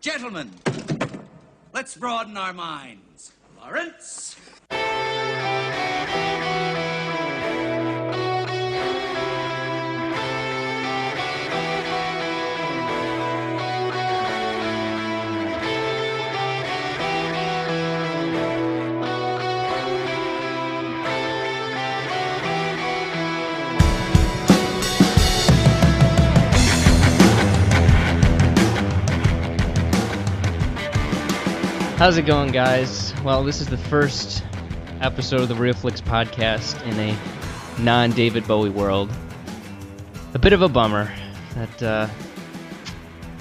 Gentlemen, let's broaden our minds. Lawrence? How's it going, guys? Well, this is the first episode of the Real Flicks podcast in a non-David Bowie world. A bit of a bummer that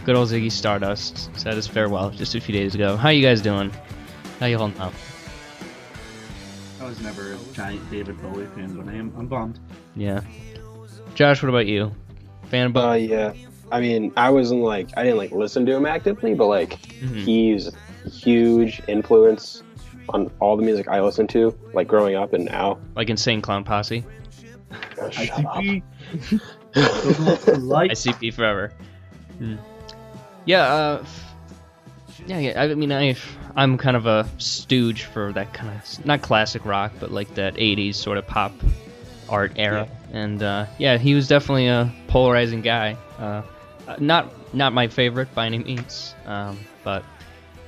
good old Ziggy Stardust said his farewell just a few days ago. How you guys doing? How you holding up? I was never a giant David Bowie fan, but I'm bummed. Yeah. Josh, what about you? Fan of Bowie? Yeah. I mean, I didn't listen to him actively, but he's huge influence on all the music I listen to, like growing up and now. Like Insane Clown Posse? ICP. ICP forever. Yeah, I mean, I'm kind of a stooge for that kind of, not classic rock, but like that 80s sort of pop art era. Yeah. And he was definitely a polarizing guy. Not my favorite by any means, but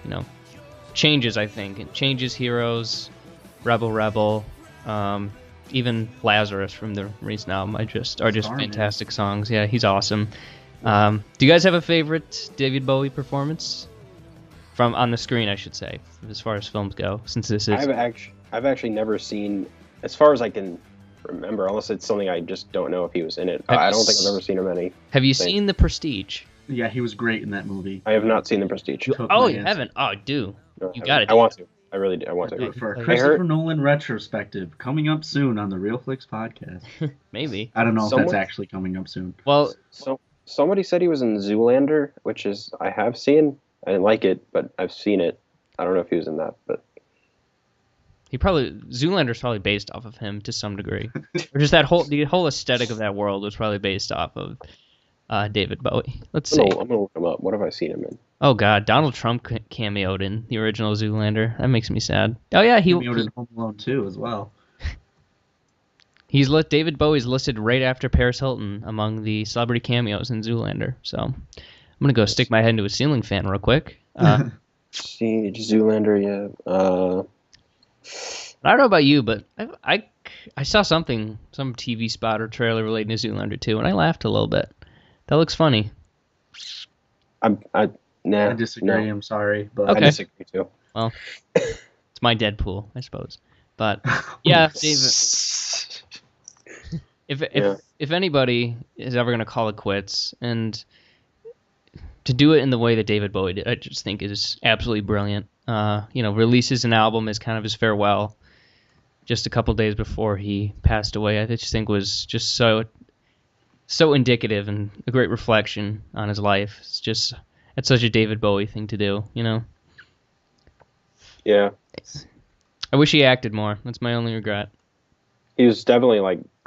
you know, Changes, I think. It Changes, Heroes, Rebel, even Lazarus from the recent album are just fantastic songs. Yeah, he's awesome. Do you guys have a favorite David Bowie performance from on the screen, I should say, as far as films go? Since this is, I've actually never seen, as far as I can remember, unless it's something I just don't know if he was in it. I don't think I've ever seen him any. Have you seen The Prestige? Yeah, he was great in that movie. I have not seen The Prestige. Oh, you haven't? Oh, do. No, you got it. I want to. I really do. I want to. For a Christopher Nolan retrospective coming up soon on the Real Flicks podcast. Maybe. I don't know if that's actually coming up soon. Well, so somebody said he was in Zoolander, which is I have seen. I didn't like it, but I've seen it. I don't know if he was in that, but Zoolander's probably based off of him to some degree, or just the whole aesthetic of that world was probably based off of David Bowie. Let's see. I'm gonna look him up. What have I seen him in? Oh God, Donald Trump cameoed in the original Zoolander. That makes me sad. Oh yeah, he cameoed in Home Alone 2 as well. David Bowie's listed right after Paris Hilton among the celebrity cameos in Zoolander. So I'm gonna go stick my head into a ceiling fan real quick. Siege, Zoolander, yeah. I don't know about you, but I saw some TV spot or trailer relating to Zoolander 2, and I laughed a little bit. That looks funny. I disagree. No. I'm sorry, but okay. I disagree too. Well, it's my Deadpool, I suppose. But yeah, David. If anybody is ever gonna call it quits, and to do it in the way that David Bowie did, I just think is absolutely brilliant. Releases an album as kind of his farewell, just a couple days before he passed away. I just think was just so indicative and a great reflection on his life. It's such a David Bowie thing to do, you know? Yeah. I wish he acted more. That's my only regret. He was definitely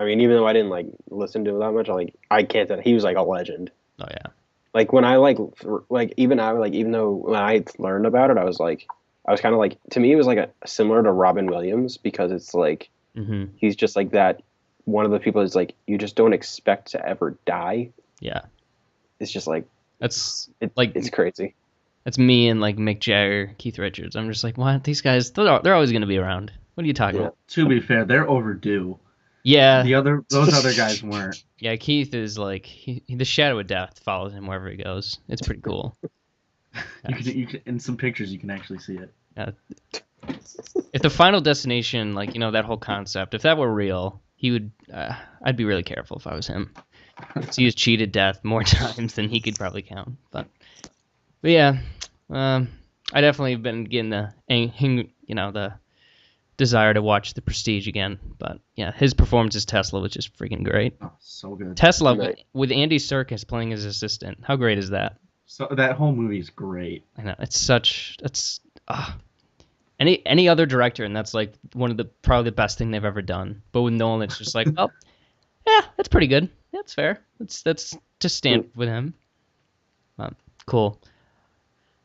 even though I didn't listen to him that much, I can't say he was a legend. Oh yeah. When I even though when I learned about it, I was kind of to me it was similar to Robin Williams, because it's he's just that one of the people is you just don't expect to ever die. Yeah. It's just it's crazy. That's me and Mick Jagger, Keith Richards. I'm just what? These guys, they're always going to be around. What are you talking about? To be fair, they're overdue. Yeah. Those other guys weren't. Yeah, Keith is the shadow of death follows him wherever he goes. It's pretty cool. You can, in some pictures you can actually see it. If the Final Destination, that whole concept, if that were real, he would. I'd be really careful if I was him. He has cheated death more times than he could probably count. But yeah, I definitely have been getting the desire to watch The Prestige again. But yeah, his performance as Tesla was just freaking great. Oh, so good. Tesla with Andy Serkis playing his assistant. How great is that? So that whole movie is great. I know any other director, and that's one of probably the best thing they've ever done. But with Nolan, it's just oh, yeah, that's pretty good. That's fair. That's just stand with him. Cool.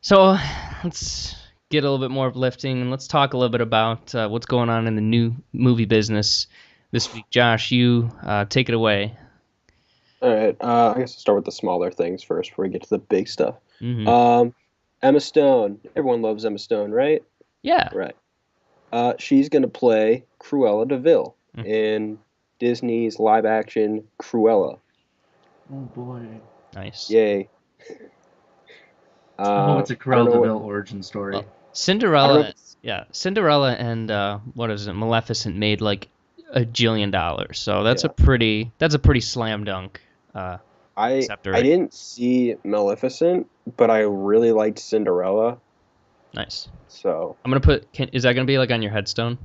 So let's get a little bit more uplifting and let's talk a little bit about what's going on in the new movie business this week. Josh, you take it away. All right. I guess I'll start with the smaller things first before we get to the big stuff. Mm-hmm. Emma Stone. Everyone loves Emma Stone, right? Yeah. Right. She's going to play Cruella de Vil in Disney's live-action Cruella. Oh boy. Nice. Yay. I hope it's a I don't Cruella know de Vil origin story. Well, Cinderella and what is it? Maleficent made like $1 jillion. So that's Yeah. a pretty slam dunk. I Scepter. didn't see Maleficent, but I really liked Cinderella. Nice. So I'm gonna put. Is that gonna be like on your headstone?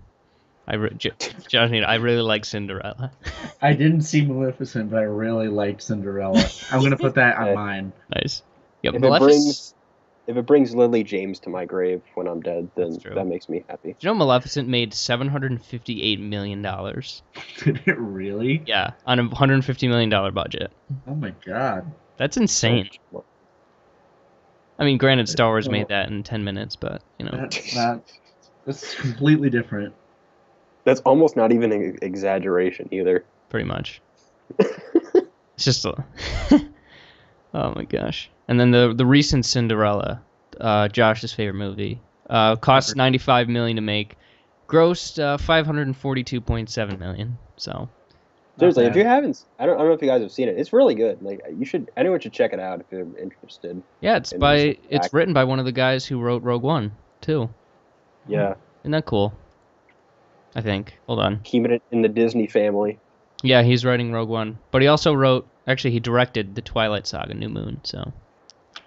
Josh, I really like Cinderella. I didn't see Maleficent, but I really liked Cinderella. I'm gonna put that on mine. Nice. Yeah, if it brings Lily James to my grave when I'm dead, then that makes me happy. Do you know Maleficent made $758 million? Did it really? Yeah, on a $150 million budget. Oh my god. That's insane. I mean, granted, Star Wars made that in 10 minutes, but, you know. That's completely different. That's almost not even an exaggeration either. Pretty much. It's just oh my gosh. And then the recent Cinderella, Josh's favorite movie, cost $95 million to make, grossed $542.7 million. So seriously, if you haven't, I don't know if you guys have seen it. It's really good. Like anyone should check it out if you're interested. Yeah, it's written by one of the guys who wrote Rogue One too. Yeah. Isn't that cool? I think. Hold on. Keeping it in the Disney family. Yeah, he's writing Rogue One, but he also he directed the Twilight Saga: New Moon. So.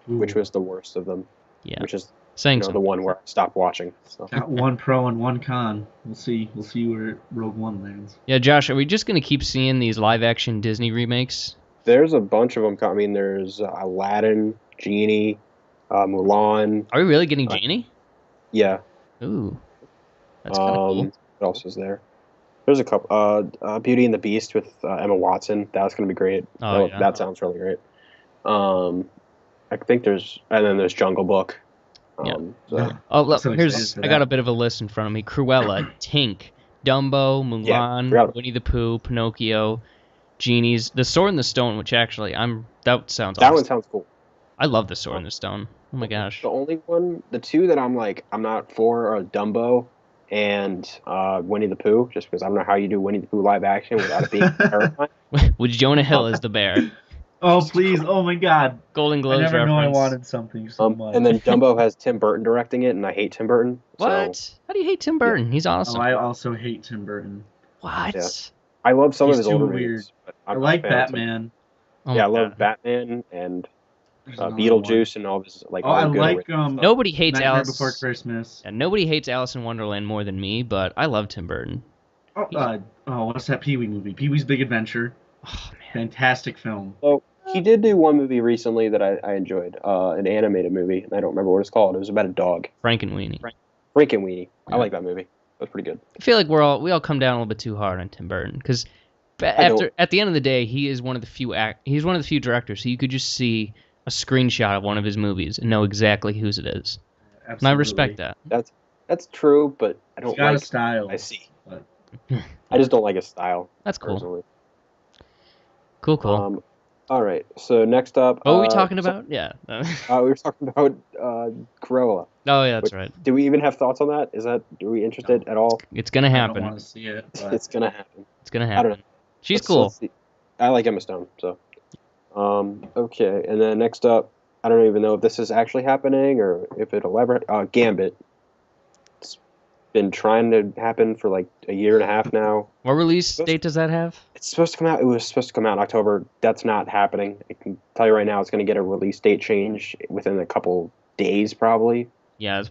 Which was the worst of them. Yeah. Which is the one where I stopped watching. So. Got one pro and one con. We'll see where Rogue One lands. Yeah, Josh, are we just gonna keep seeing these live-action Disney remakes? There's a bunch of them. I mean, there's Aladdin, Genie, Mulan. Are we really getting Genie? Yeah. Ooh. That's kind of cool. What else is there? There's a couple. Beauty and the Beast with Emma Watson. That's gonna be great. Oh, that sounds really great. I think there's Jungle Book. I got a bit of a list in front of me. Cruella, Tink, Dumbo, Mulan, Winnie the Pooh, Pinocchio, Genies, The Sword and the Stone, which actually that sounds awesome. That one sounds cool. I love The Sword and the Stone. Oh my gosh. The two that I'm not for are Dumbo and Winnie the Pooh, just because I don't know how you do Winnie the Pooh live action without it being terrifying. With Jonah Hill as the bear. Oh, please. Oh, my God. Golden Globes reference. I never knew I wanted something so much. And then Dumbo has Tim Burton directing it, and I hate Tim Burton. What? So. How do you hate Tim Burton? He's awesome. Oh, I also hate Tim Burton. What? Yeah. I love some of his older weird. movies. I like Batman. Oh I love Batman and Beetlejuice and all this. I like nobody hates Nightmare Alice Before Christmas. And nobody hates Alice in Wonderland more than me, but I love Tim Burton. What's that Pee-wee movie? Pee-wee's Big Adventure. Oh man, fantastic film. So he did do one movie recently that I enjoyed, an animated movie, and I don't remember what it's called. It was about a dog. Frankenweenie. Frankenweenie. Yeah. I like that movie. That's pretty good. I feel like we all come down a little bit too hard on Tim Burton because at the end of the day, he is one of the few directors who you could just see a screenshot of one of his movies and know exactly whose it is. Absolutely. And I respect that. That's true, but I don't like a style. I see. But I just don't like his style. That's cool. Personally. Cool. All right. So next up. What were we talking about? Yeah. We were talking about Cruella. Oh yeah, that's right. Do we even have thoughts on that? Are we interested at all? It's gonna happen. I don't want to see it. But... It's gonna happen. It's gonna happen. I don't know. She's cool. I like Emma Stone. So. Okay, and then next up, I don't even know if this is actually happening or if it'll ever. Gambit. It's been trying to happen for like a year and a half now. What release date does that have? It's supposed to come out. It was supposed to come out in October. That's not happening. I can tell you right now, it's going to get a release date change within a couple days, probably. Yeah.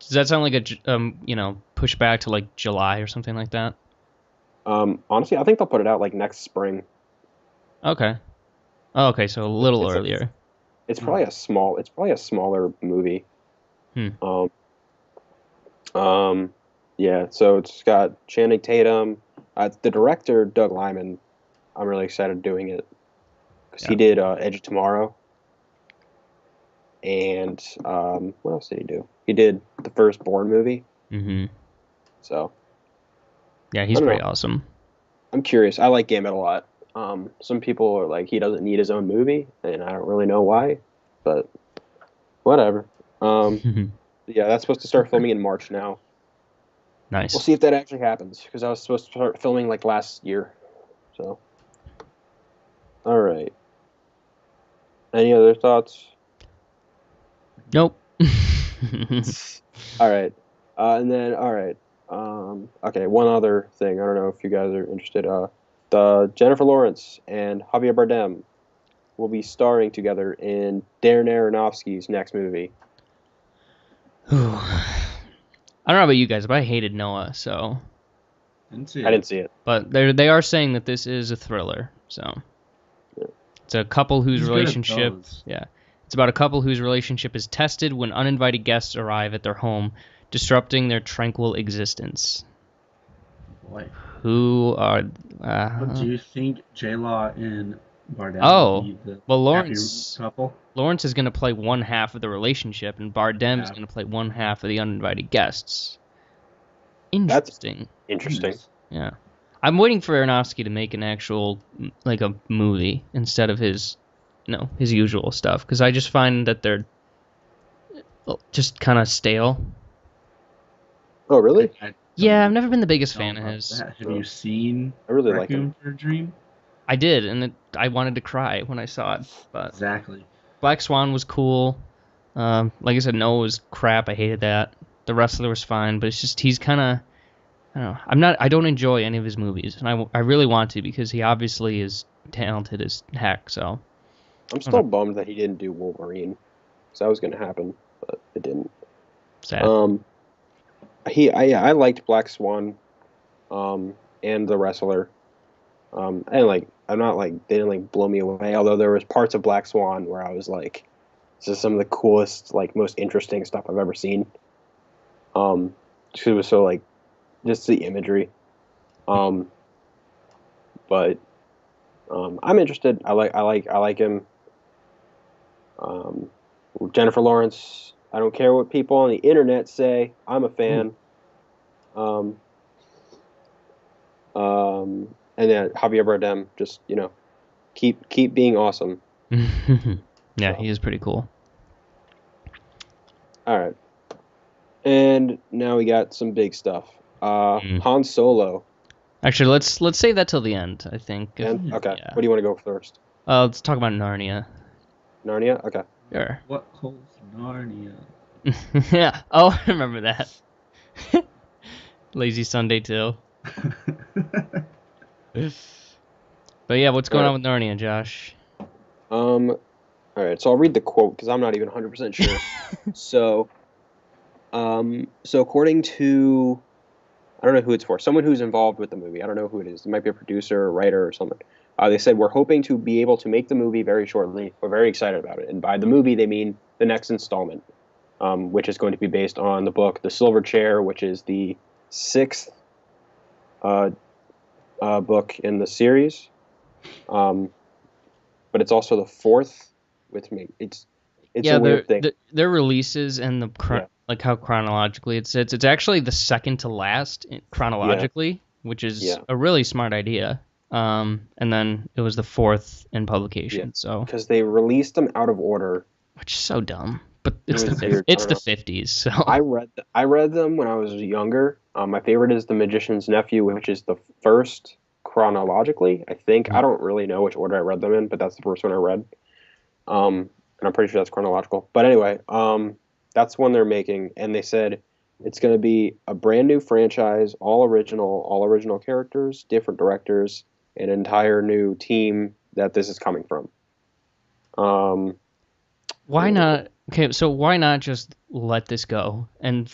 Does that sound like a push back to like July or something like that? Honestly, I think they'll put it out like next spring. Okay. Oh, okay, so a little earlier. It's probably a smaller movie. Yeah, so it's got Channing Tatum. The director, Doug Liman, I'm really excited doing it. Because he did Edge of Tomorrow. and what else did he do? He did the first Bourne movie. Mm-hmm. So Yeah, he's pretty awesome. I'm curious. I like Gambit a lot. Some people are like he doesn't need his own movie, and I don't really know why, but whatever. Yeah, that's supposed to start filming in March now. Nice. We'll see if that actually happens, because I was supposed to start filming like last year. So, all right. Any other thoughts? Nope. All right. And then, all right. Okay, one other thing. I don't know if you guys are interested. The Jennifer Lawrence and Javier Bardem will be starring together in Darren Aronofsky's next movie. I don't know about you guys, but I hated Noah, so. I didn't see it. But they are saying that this is a thriller, so. Yeah. It's a couple whose relationship. Yeah. It's about a couple whose relationship is tested when uninvited guests arrive at their home, disrupting their tranquil existence. Boy. Who are... What do you think J-Law and Bardem will be the Lawrence couple? Lawrence is going to play one half of the relationship, and Bardem is going to play one half of the uninvited guests. Interesting. That's interesting. Yeah. I'm waiting for Aronofsky to make an actual, like, a movie instead of his usual stuff, because I just find that they're just kind of stale. Oh, really? Yeah, I've never been the biggest fan of his. Have you seen I really Requiem like for a Dream? I did, and I wanted to cry when I saw it. But Exactly. Black Swan was cool. Like I said, Noah was crap. I hated that. The Wrestler was fine, but it's just he's kind of... I don't know. I don't enjoy any of his movies, and I really want to, because he obviously is talented as heck, so... I'm still bummed that he didn't do Wolverine. So that was going to happen, but it didn't. Sad. I liked Black Swan, and The Wrestler. And I'm not they didn't blow me away. Although there was parts of Black Swan where I was like, this is some of the coolest, most interesting stuff I've ever seen. It was so just the imagery. But I'm interested. I like him. Jennifer Lawrence, I don't care what people on the internet say. I'm a fan. And then Javier Bardem, just keep being awesome. Yeah, he is pretty cool. All right, and now we got some big stuff. Han Solo. Actually, let's save that till the end, I think. Okay. Yeah. What do you want to go first? Let's talk about Narnia. Narnia? Okay. Sure. What holds Narnia? Yeah. Oh, I remember that. Lazy Sunday too. But yeah, what's going on with Narnia, Josh? All right, so I'll read the quote because I'm not even 100% sure. So according to, I don't know who it's for, someone who's involved with the movie. I don't know who it is. It might be a producer, or writer, or something. They said, we're hoping to be able to make the movie very shortly. We're very excited about it. And by the movie, they mean the next installment, which is going to be based on the book The Silver Chair, which is the 6th book in the series. But it's also the 4th, which makes it's a weird thing. Their releases and how chronologically it's actually the second to last chronologically, which is a really smart idea. And then it was the 4th in publication. So because they released them out of order, which is so dumb. But it's the 50s. So I read them when I was younger. My favorite is The Magician's Nephew, which is the first chronologically. I think I don't really know which order I read them in, but that's the first one I read. And I'm pretty sure that's chronological. But anyway, that's one they're making, and they said it's going to be a brand new franchise, all original characters, different directors, an entire new team that this is coming from. Why not? Okay, so why not just let this go and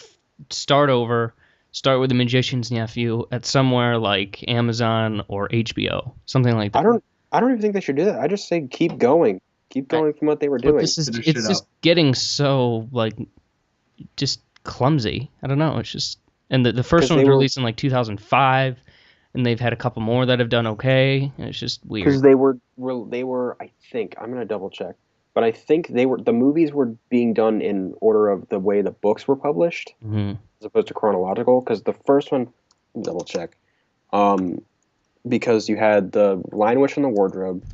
start over? Start with The Magician's Nephew at somewhere like Amazon or HBO, something like that. I don't even think they should do that. I just say keep going from what they were doing. It's just getting so just clumsy. I don't know. It's just, and the first one was released in 2005, and they've had a couple more that have done okay. And it's just weird. Because they were. I think I'm gonna double check. but I think the movies were being done in order of the way the books were published, as opposed to chronological. Because the first one, double check, because you had the Lion, Witch, and the Wardrobe.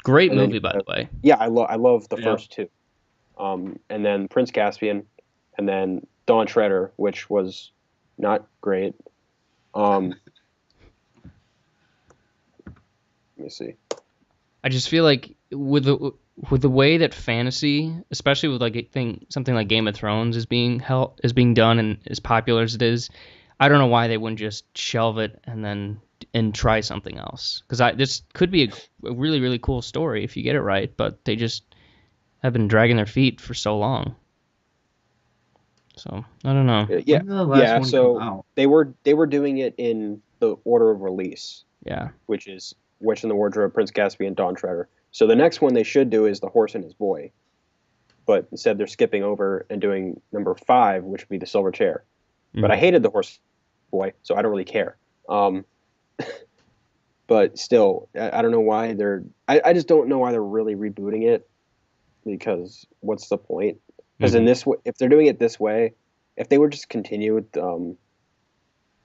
Great movie, by the way. Yeah, I love the first two, and then Prince Caspian, and then Dawn Treader, which was not great. Let me see. I just feel like with the way that fantasy, especially with like something like Game of Thrones is being done and as popular as it is, I don't know why they wouldn't just shelve it and try something else. Because this could be a really, really cool story if you get it right, but they just have been dragging their feet for so long. So I don't know. Yeah, When did the last one come out? they were doing it in the order of release. Yeah. Which is Witch in the Wardrobe, Prince Caspian, Dawn Treader. So the next one they should do is The Horse and His Boy. But instead they're skipping over and doing number 5, which would be The Silver Chair. But I hated The Horse and His Boy, so I don't really care. But still, I don't know why I just don't know why they're really rebooting it, because what's the point? Because in this, if they're doing it this way, if they would just continue with,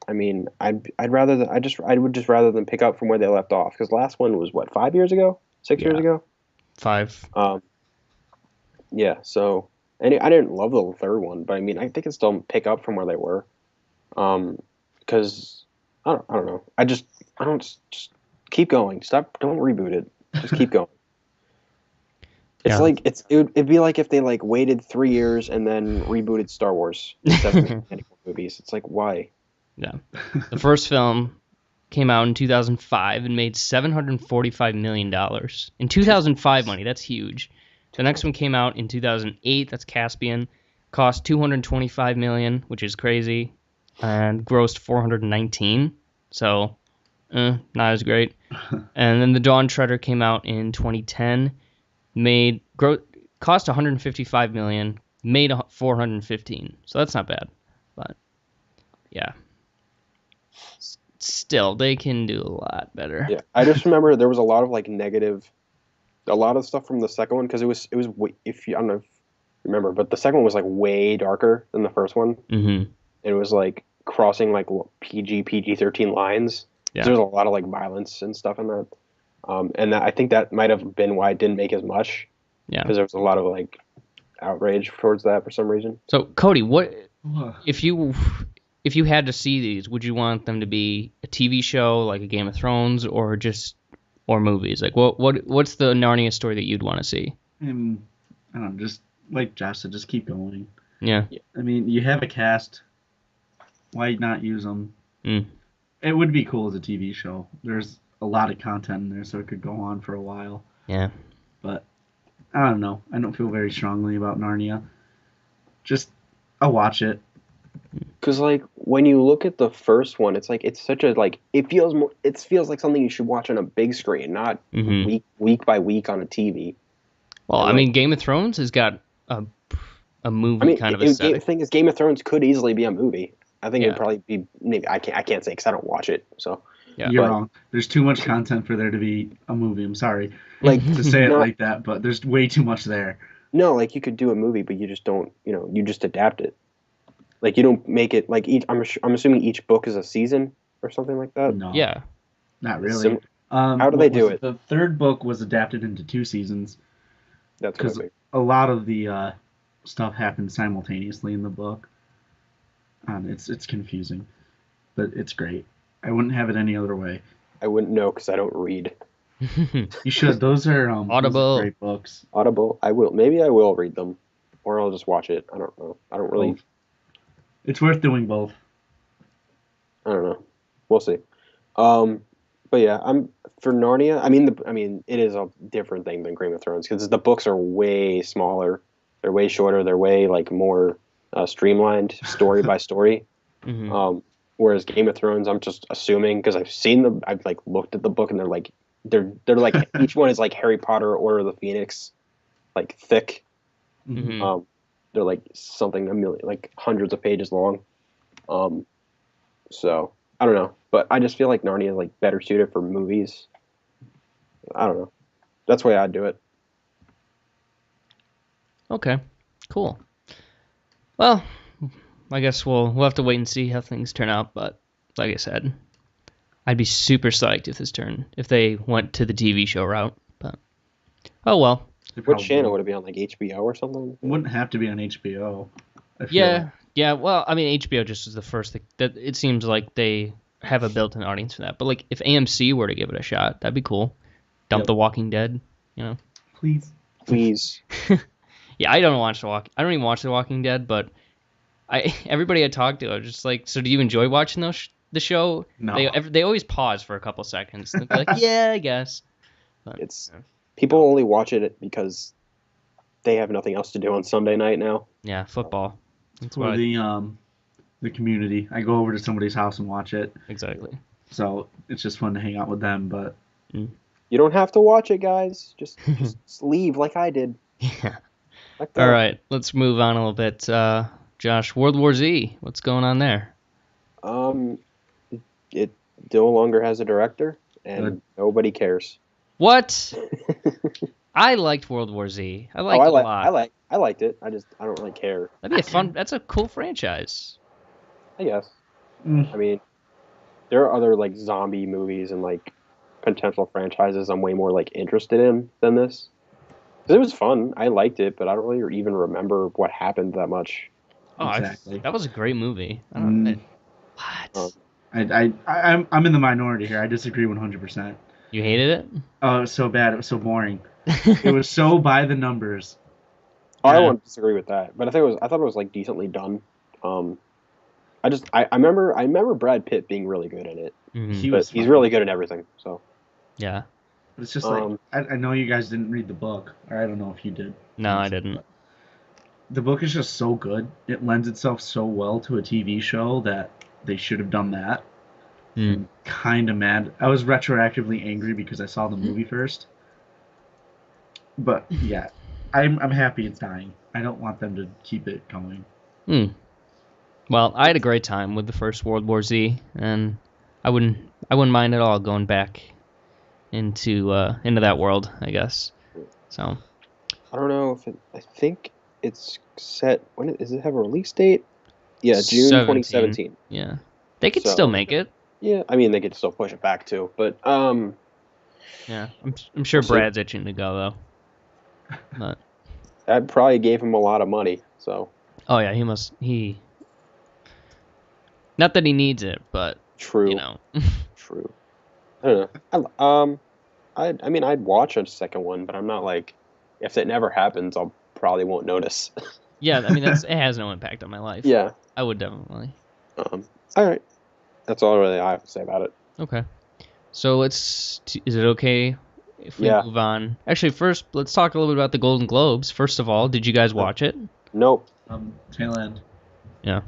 I mean, I would just rather than pick up from where they left off. Because last one was what, 5 years ago, 6 years ago, 5. Yeah. So, and I didn't love the third one, but I mean, I think it's still pick up from where they were. Because I don't know. I don't just keep going. Don't reboot it. Just keep going. It's like it'd be like if they like waited 3 years and then rebooted Star Wars instead of making movies. It's like, why? Yeah. The first film came out in 2005 and made $745 million. In 2005 money, that's huge. The next one came out in 2008, that's Caspian, cost $225 million, which is crazy, and grossed $419, so not as great. And then The Dawn Treader came out in 2010, cost $155 million, made $415, so that's not bad, but yeah. Still, they can do a lot better. Yeah, I just remember there was a lot of like a lot of stuff from the second one, because it was I don't know if you remember, but the second one was like way darker than the first one. Mm-hmm. It was like crossing like PG-13 lines. Yeah. There's a lot of like violence and stuff in that, and I think that might have been why it didn't make as much. Yeah, because there was a lot of like outrage towards that for some reason. So Cody, what if you had to see these, would you want them to be a TV show like a Game of Thrones or movies? Like what's the Narnia story that you'd want to see? I don't know, just like Josh said, just keep going. Yeah. I mean, you have a cast. Why not use them? It would be cool as a TV show. There's a lot of content in there, so it could go on for a while. Yeah. But I don't know. I don't feel very strongly about Narnia. I'll watch it. Because like when you look at the first one, it's like it's such a like it feels like something you should watch on a big screen, not week by week on a TV. Well, I mean, Game of Thrones has got a movie kind of aesthetic. The thing is, Game of Thrones could easily be a movie. I think it'd probably be. Maybe I can't say because I don't watch it. So you're wrong. There's too much content for there to be a movie. I'm sorry, to say it like that, but there's way too much there. No, like you could do a movie, but you just don't. You just adapt it. Like you don't make it like each. I'm assuming each book is a season or something like that. No. Yeah. Not really. How do they do it? The third book was adapted into 2 seasons. That's because a lot of the stuff happened simultaneously in the book. It's confusing, but it's great. I wouldn't have it any other way. I wouldn't know because I don't read. You should. Those are Audible. Those are great books. Audible. I will. Maybe I will read them, or I'll just watch it. I don't know. I don't really. It's worth doing both. I don't know. We'll see. But yeah, I'm for Narnia. I mean, it is a different thing than Game of Thrones because the books are way smaller. They're way shorter. They're way like more streamlined, story by story. Mm-hmm. Whereas Game of Thrones, I'm just assuming because I've like looked at the book and they're like each one is like Harry Potter, Order of the Phoenix, like thick. Mm-hmm. They're like something a million, like hundreds of pages long. So I don't know, but I just feel like Narnia is like better suited for movies. I don't know. That's the way I'd do it. Okay, cool. Well, I guess we'll have to wait and see how things turn out. But like I said, I'd be super psyched if they went to the TV show route. But oh well. What channel would it be on? Like HBO or something? It wouldn't have to be on HBO. Yeah. Well, I mean, HBO just was the first thing that it seems like they have a built-in audience for that. But like, if AMC were to give it a shot, that'd be cool. Dump The Walking Dead, Please. Yeah, I don't even watch The Walking Dead, but everybody I talked to, I was just like, so do you enjoy watching the show? No. They always pause for a couple seconds. And be like, yeah, I guess. But, People only watch it because they have nothing else to do on Sunday night now. Yeah, football. That's for the community. I go over to somebody's house and watch it. Exactly. So it's just fun to hang out with them, but you don't have to watch it, guys. Just leave like I did. Yeah. All right, let's move on a little bit. Josh, World War Z, what's going on there? It no longer has a director, and nobody cares. What? I liked World War Z. I liked it a lot. I liked it. I don't really care. That's a cool franchise. I guess. I mean, there are other like zombie movies and like potential franchises I'm way more like interested in than this. 'Cause it was fun. I liked it, but I don't really even remember what happened that much. Oh, exactly. That was a great movie. What? I'm in the minority here. I disagree 100%. You hated it? Oh, it was so bad. It was so boring. It was so by the numbers. Oh, I won't disagree with that, but I thought it was like decently done. I remember Brad Pitt being really good in it. Mm-hmm. He's really good in everything. So yeah, but it's just like I know you guys didn't read the book, or I don't know if you did. No, I didn't. The book is just so good. It lends itself so well to a TV show that they should have done that. I'm kind of mad. I was retroactively angry because I saw the movie first. But yeah, I'm happy it's dying. I don't want them to keep it going. Well, I had a great time with the first World War Z, and I wouldn't mind at all going back into that world, I guess. So I don't know if I think it's set. Does it have a release date? Yeah, June 2017. Yeah, they could still make it. Yeah, I mean they could still push it back too, but yeah, I'm sure Brad's itching to go though. But that probably gave him a lot of money. So. Oh yeah, he. Not that he needs it, but true. True. I don't know. I mean, I'd watch a second one, but I'm not like, if it never happens, I'll probably won't notice. Yeah, I mean it has no impact on my life. Yeah, I would definitely. All right, that's all really I have to say about it. Okay, so is it okay if we move on? Actually, first let's talk a little bit about the Golden Globes. First of all, did you guys watch it? Nope. Tail end. Yeah.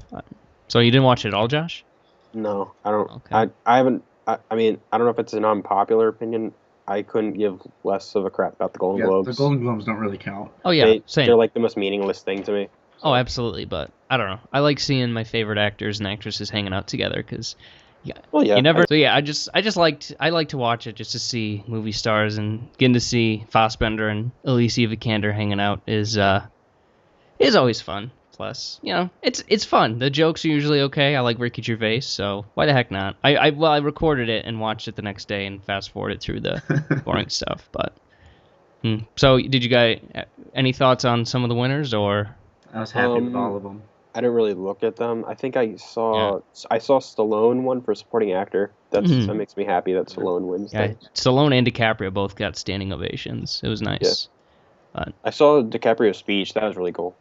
So you didn't watch it at all, Josh? No, I don't. Okay. I haven't. I mean, I don't know if it's an unpopular opinion. I couldn't give less of a crap about the Golden Globes. The Golden Globes don't really count. Oh yeah, same. They're like the most meaningless thing to me. Oh, absolutely. But I don't know. I like seeing my favorite actors and actresses hanging out together because. You never. So yeah, I like to watch it just to see movie stars, and getting to see Fassbender and Alicia Vikander hanging out is always fun. Plus, it's fun. The jokes are usually okay. I like Ricky Gervais, so why the heck not? I recorded it and watched it the next day and fast forwarded through the boring stuff. But so, did you guys any thoughts on some of the winners, or? I was happy with all of them. I didn't really look at them. I think I saw Stallone won for supporting actor. That makes me happy that Stallone wins. Yeah, Stallone and DiCaprio both got standing ovations. It was nice. Yeah. But I saw DiCaprio's speech. That was really cool.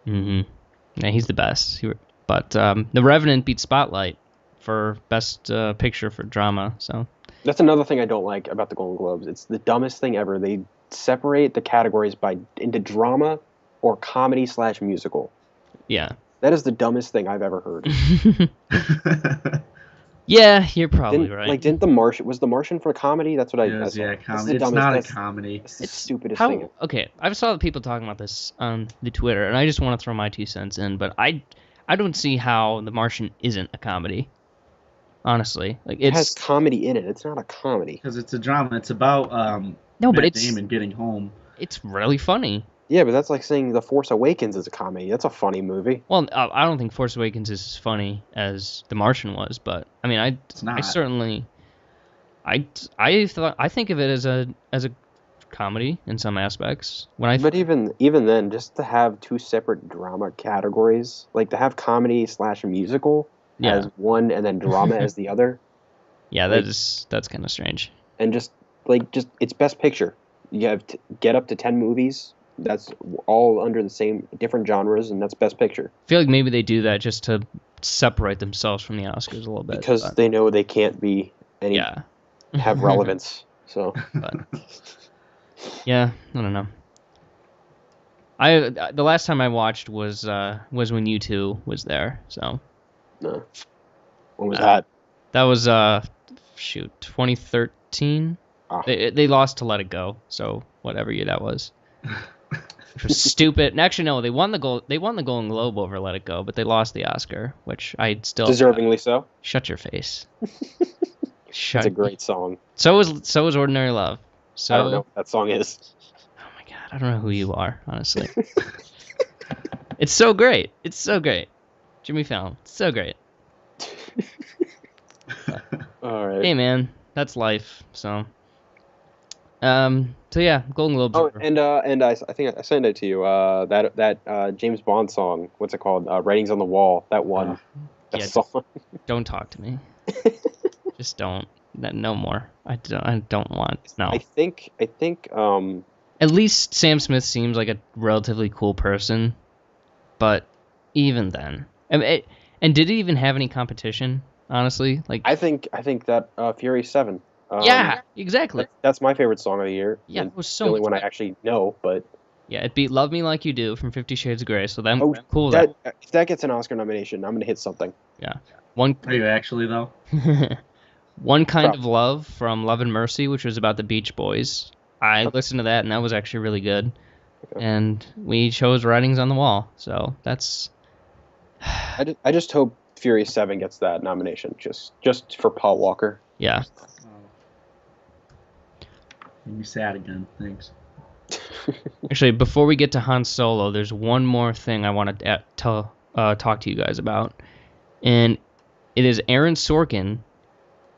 Yeah, he's the best. But The Revenant beat Spotlight for Best Picture for Drama. So that's another thing I don't like about the Golden Globes. It's the dumbest thing ever. They separate the categories into drama or comedy/musical. Yeah. That is the dumbest thing I've ever heard. Yeah, you're probably right. Like, didn't The Martian... Was The Martian for comedy? That's what I... Yeah, comedy. It's not a comedy. It's the stupidest thing. Okay, I saw people talking about this on the Twitter, and I just want to throw my 2 cents in, but I don't see how The Martian isn't a comedy. Honestly. It has comedy in it. It's not a comedy. Because it's a drama. It's about Matt Damon getting home. It's really funny. Yeah, but that's like saying The Force Awakens is a comedy. That's a funny movie. Well, I don't think Force Awakens is as funny as The Martian was, but I mean, It's not. I certainly, I think of it as a comedy in some aspects. But even then, just to have two separate drama categories, like to have comedy / musical as one and then drama as the other. Yeah, like, that's kind of strange. And just it's Best Picture. You have to get up to 10 movies. That's all under the same different genres, and that's Best Picture. I feel like maybe they do that just to separate themselves from the Oscars a little bit. Because they know they can't be have relevance. So but, yeah, I don't know. The last time I watched was when U2 was there. So no. When was that? That was 2013. Oh. They lost to Let It Go, so whatever year that was. Which was stupid. And actually, no, they won the Golden Globe over Let It Go, but they lost the Oscar, which I still deservingly so. Shut your face. It's a great song. So is Ordinary Love. So I don't know what that song is. Oh my god, I don't know who you are, honestly. It's so great. It's so great. Jimmy Fallon. It's so great. All right. Hey man, that's life. So yeah, Golden Globes. Oh, and I think I sent it to you. That James Bond song. What's it called? Writings on the Wall. That one. That song. Don't talk to me. Just don't. No more. I don't want. No. I think. At least Sam Smith seems like a relatively cool person, but even then, and did it even have any competition? Honestly, like I think that Fury 7. Yeah, exactly. That's my favorite song of the year. Yeah, it was so the only one I actually know, but yeah, it beat "Love Me Like You Do" from 50 Shades of Grey. So I'm cool. If that gets an Oscar nomination, I'm gonna hit something. Yeah, Are you actually though? One Kind of Love from Love and Mercy, which was about the Beach Boys. I listened to that, and that was actually really good. Okay. And we chose Writings on the Wall, so that's. I just hope Fury 7 gets that nomination, just for Paul Walker. Yeah. Made me sad again. Thanks. Actually, before we get to Han Solo, there's one more thing I want to talk to you guys about, and it is Aaron Sorkin.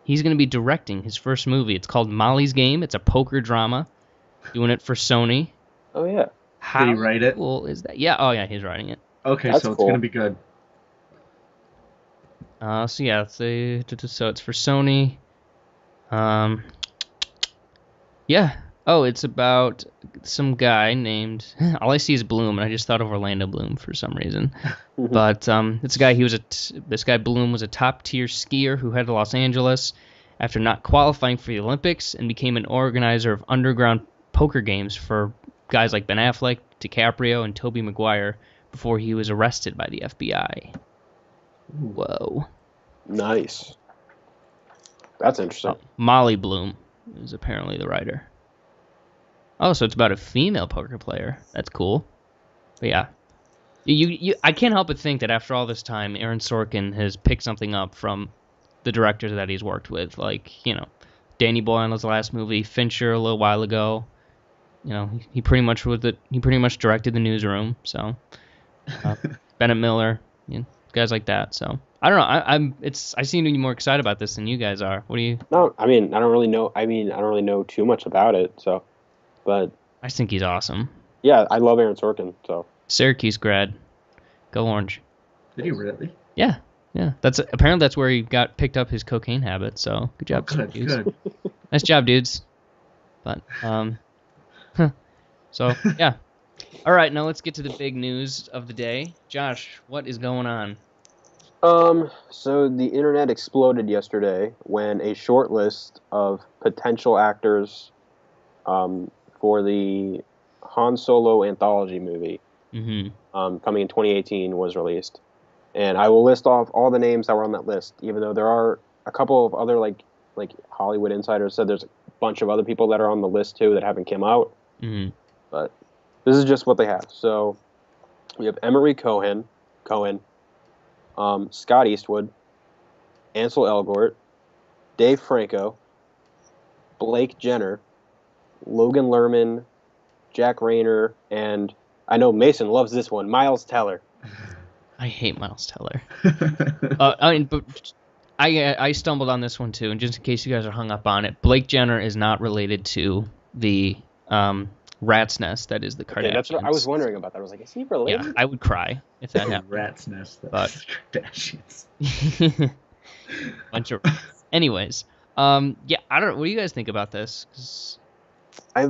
He's going to be directing his first movie. It's called Molly's Game. It's a poker drama, doing it for Sony. Oh yeah. Did he write it? Cool is that? Yeah. Oh yeah, he's writing it. Okay, That's so it's cool. going to be good. So yeah, so it's for Sony. Yeah. Oh, it's about some guy named. All I see is Bloom, and I just thought of Orlando Bloom for some reason. But it's a guy. This guy Bloom was a top tier skier who headed to Los Angeles after not qualifying for the Olympics, and became an organizer of underground poker games for guys like Ben Affleck, DiCaprio, and Tobey Maguire before he was arrested by the FBI. Whoa. Nice. That's interesting. Molly Bloom is apparently the writer. Oh, so it's about a female poker player. That's cool. But yeah. I can't help but think that after all this time, Aaron Sorkin has picked something up from the directors that he's worked with. Like, Danny Boyle's last movie, Fincher a little while ago. He pretty much directed The Newsroom. So Bennett Miller, guys like that. So I don't know. I seem to be more excited about this than you guys are. What do you? No, I mean I don't really know too much about it. So, but I think he's awesome. Yeah, I love Aaron Sorkin. So Syracuse grad, go Orange. Did he really? Yeah. Apparently that's where he got picked up his cocaine habit. So good job, Syracuse. Good. Nice job, dudes. But so yeah. All right, now let's get to the big news of the day. Josh, what is going on? So the internet exploded yesterday when a short list of potential actors, for the Han Solo anthology movie, coming in 2018 was released. And I will list off all the names that were on that list, even though there are a couple of other like Hollywood insiders said there's a bunch of other people that are on the list too that haven't come out. But this is just what they have. So we have Emery Cohen, Scott Eastwood, Ansel Elgort, Dave Franco, Blake Jenner, Logan Lerman, Jack Rayner, and I know Mason loves this one. Miles Teller. I hate Miles Teller. But I stumbled on this one too, and just in case you guys are hung up on it, Blake Jenner is not related to the rat's nest that is the Kardashians. Okay, that's what I was wondering about. That I was like, is he related? Yeah, I would cry if that happened. Rat's nest. But Kardashians. bunch of. Anyways, yeah, I don't. What do you guys think about this? 'Cause I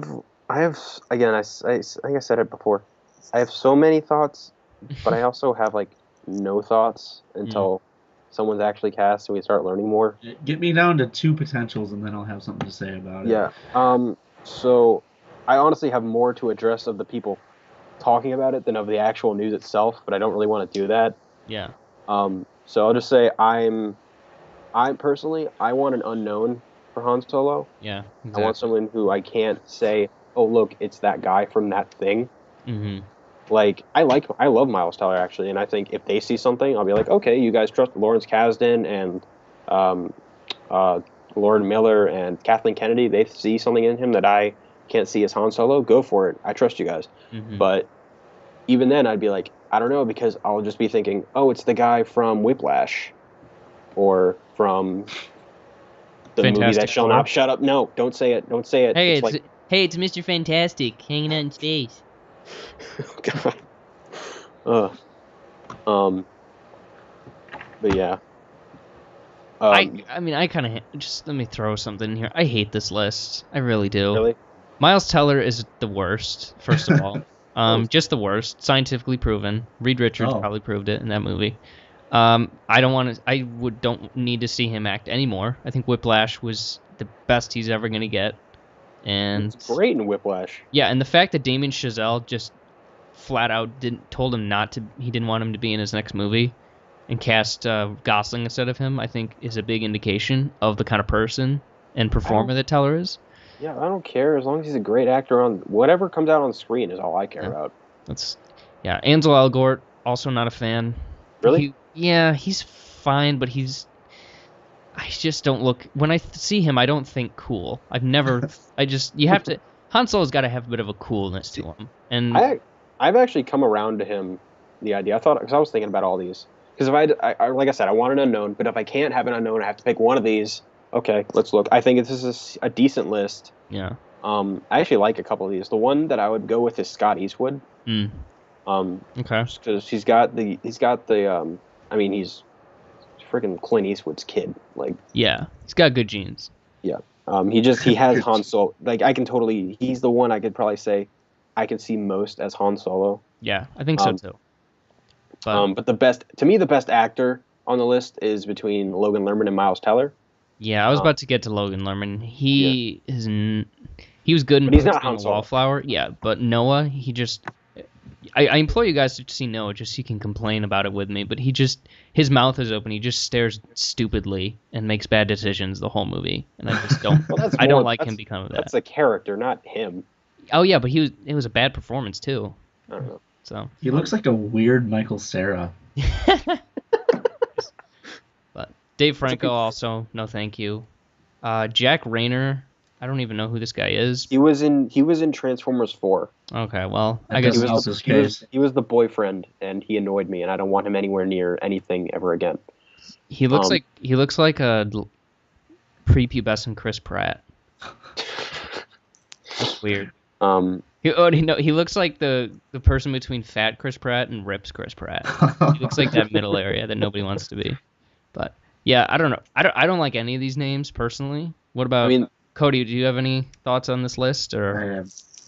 have again. I think I said it before. I have so many thoughts, but I also have like no thoughts until someone's actually cast and we start learning more. Get me down to 2 potentials, and then I'll have something to say about it. Yeah. So I honestly have more to address of the people talking about it than of the actual news itself, but I don't really want to do that. Yeah. So I'll just say I personally want an unknown for Han Solo. Yeah. Exactly. I want someone who I can't say, oh look, it's that guy from that thing. Mm-hmm. Like I love Miles Teller actually, and I think if they see something, I'll be like, okay, you guys trust Lawrence Kasdan and Lauren Miller and Kathleen Kennedy. They see something in him that I can't see as Han Solo. Go for it. I trust you guys. Mm-hmm. But even then, I'd be like, I don't know, because I'll just be thinking, oh, it's the guy from Whiplash, or from the movie that shall not shut up. No, don't say it. Don't say it. Hey, it's Mr. Fantastic hanging out in space. God. But yeah. I mean, I kind of just let me throw something in here. I hate this list. I really do. Really? Miles Teller is the worst. First of all, just the worst, scientifically proven. Reed Richards probably proved it in that movie. I don't need to see him act anymore. I think Whiplash was the best he's ever gonna get, and it's great in Whiplash. Yeah, and the fact that Damien Chazelle just flat out told him he didn't want him to be in his next movie, and cast Gosling instead of him, I think is a big indication of the kind of person and performer that Teller is. Yeah, I don't care as long as he's a great actor on whatever comes out on screen is all I care about. Ansel Elgort, also not a fan. Really? He's fine, but I just don't look. When I see him, I don't think cool. You have to. Han Solo's got to have a bit of a coolness to him. And I've actually come around to him. The idea because I was thinking about all these. Because if I like I said, I want an unknown, but if I can't have an unknown, I have to pick one of these. Okay, let's look. I think this is a decent list. Yeah. I actually like a couple of these. The one that I would go with is Scott Eastwood. Okay. Because he's freaking Clint Eastwood's kid. Like. Yeah, he's got good genes. Yeah. He has Han Solo. Like he's the one I could probably say I can see most as Han Solo. Yeah, I think so too. But the best actor on the list is between Logan Lerman and Miles Teller. Yeah, I was about to get to Logan Lerman. He was good in He's not Han Solo. Wallflower. Yeah, but Noah, I implore you guys to see Noah just so you can complain about it with me, but his mouth is open. He just stares stupidly and makes bad decisions the whole movie, and I just don't. I don't like him become that. That's a character, not him. Oh yeah, but it was a bad performance too. I don't know. So he looks like a weird Michael Cera. But Dave Franco also, no thank you. Jack Rayner, I don't even know who this guy is. He was in Transformers 4. Okay, well, I guess he was the boyfriend, and he annoyed me, and I don't want him anywhere near anything ever again. He looks like a prepubescent Chris Pratt. That's weird. He looks like the person between fat Chris Pratt and rips Chris Pratt. He looks like that middle area that nobody wants to be. But yeah, I don't know. I don't like any of these names personally. What about Cody? Do you have any thoughts on this list? Or I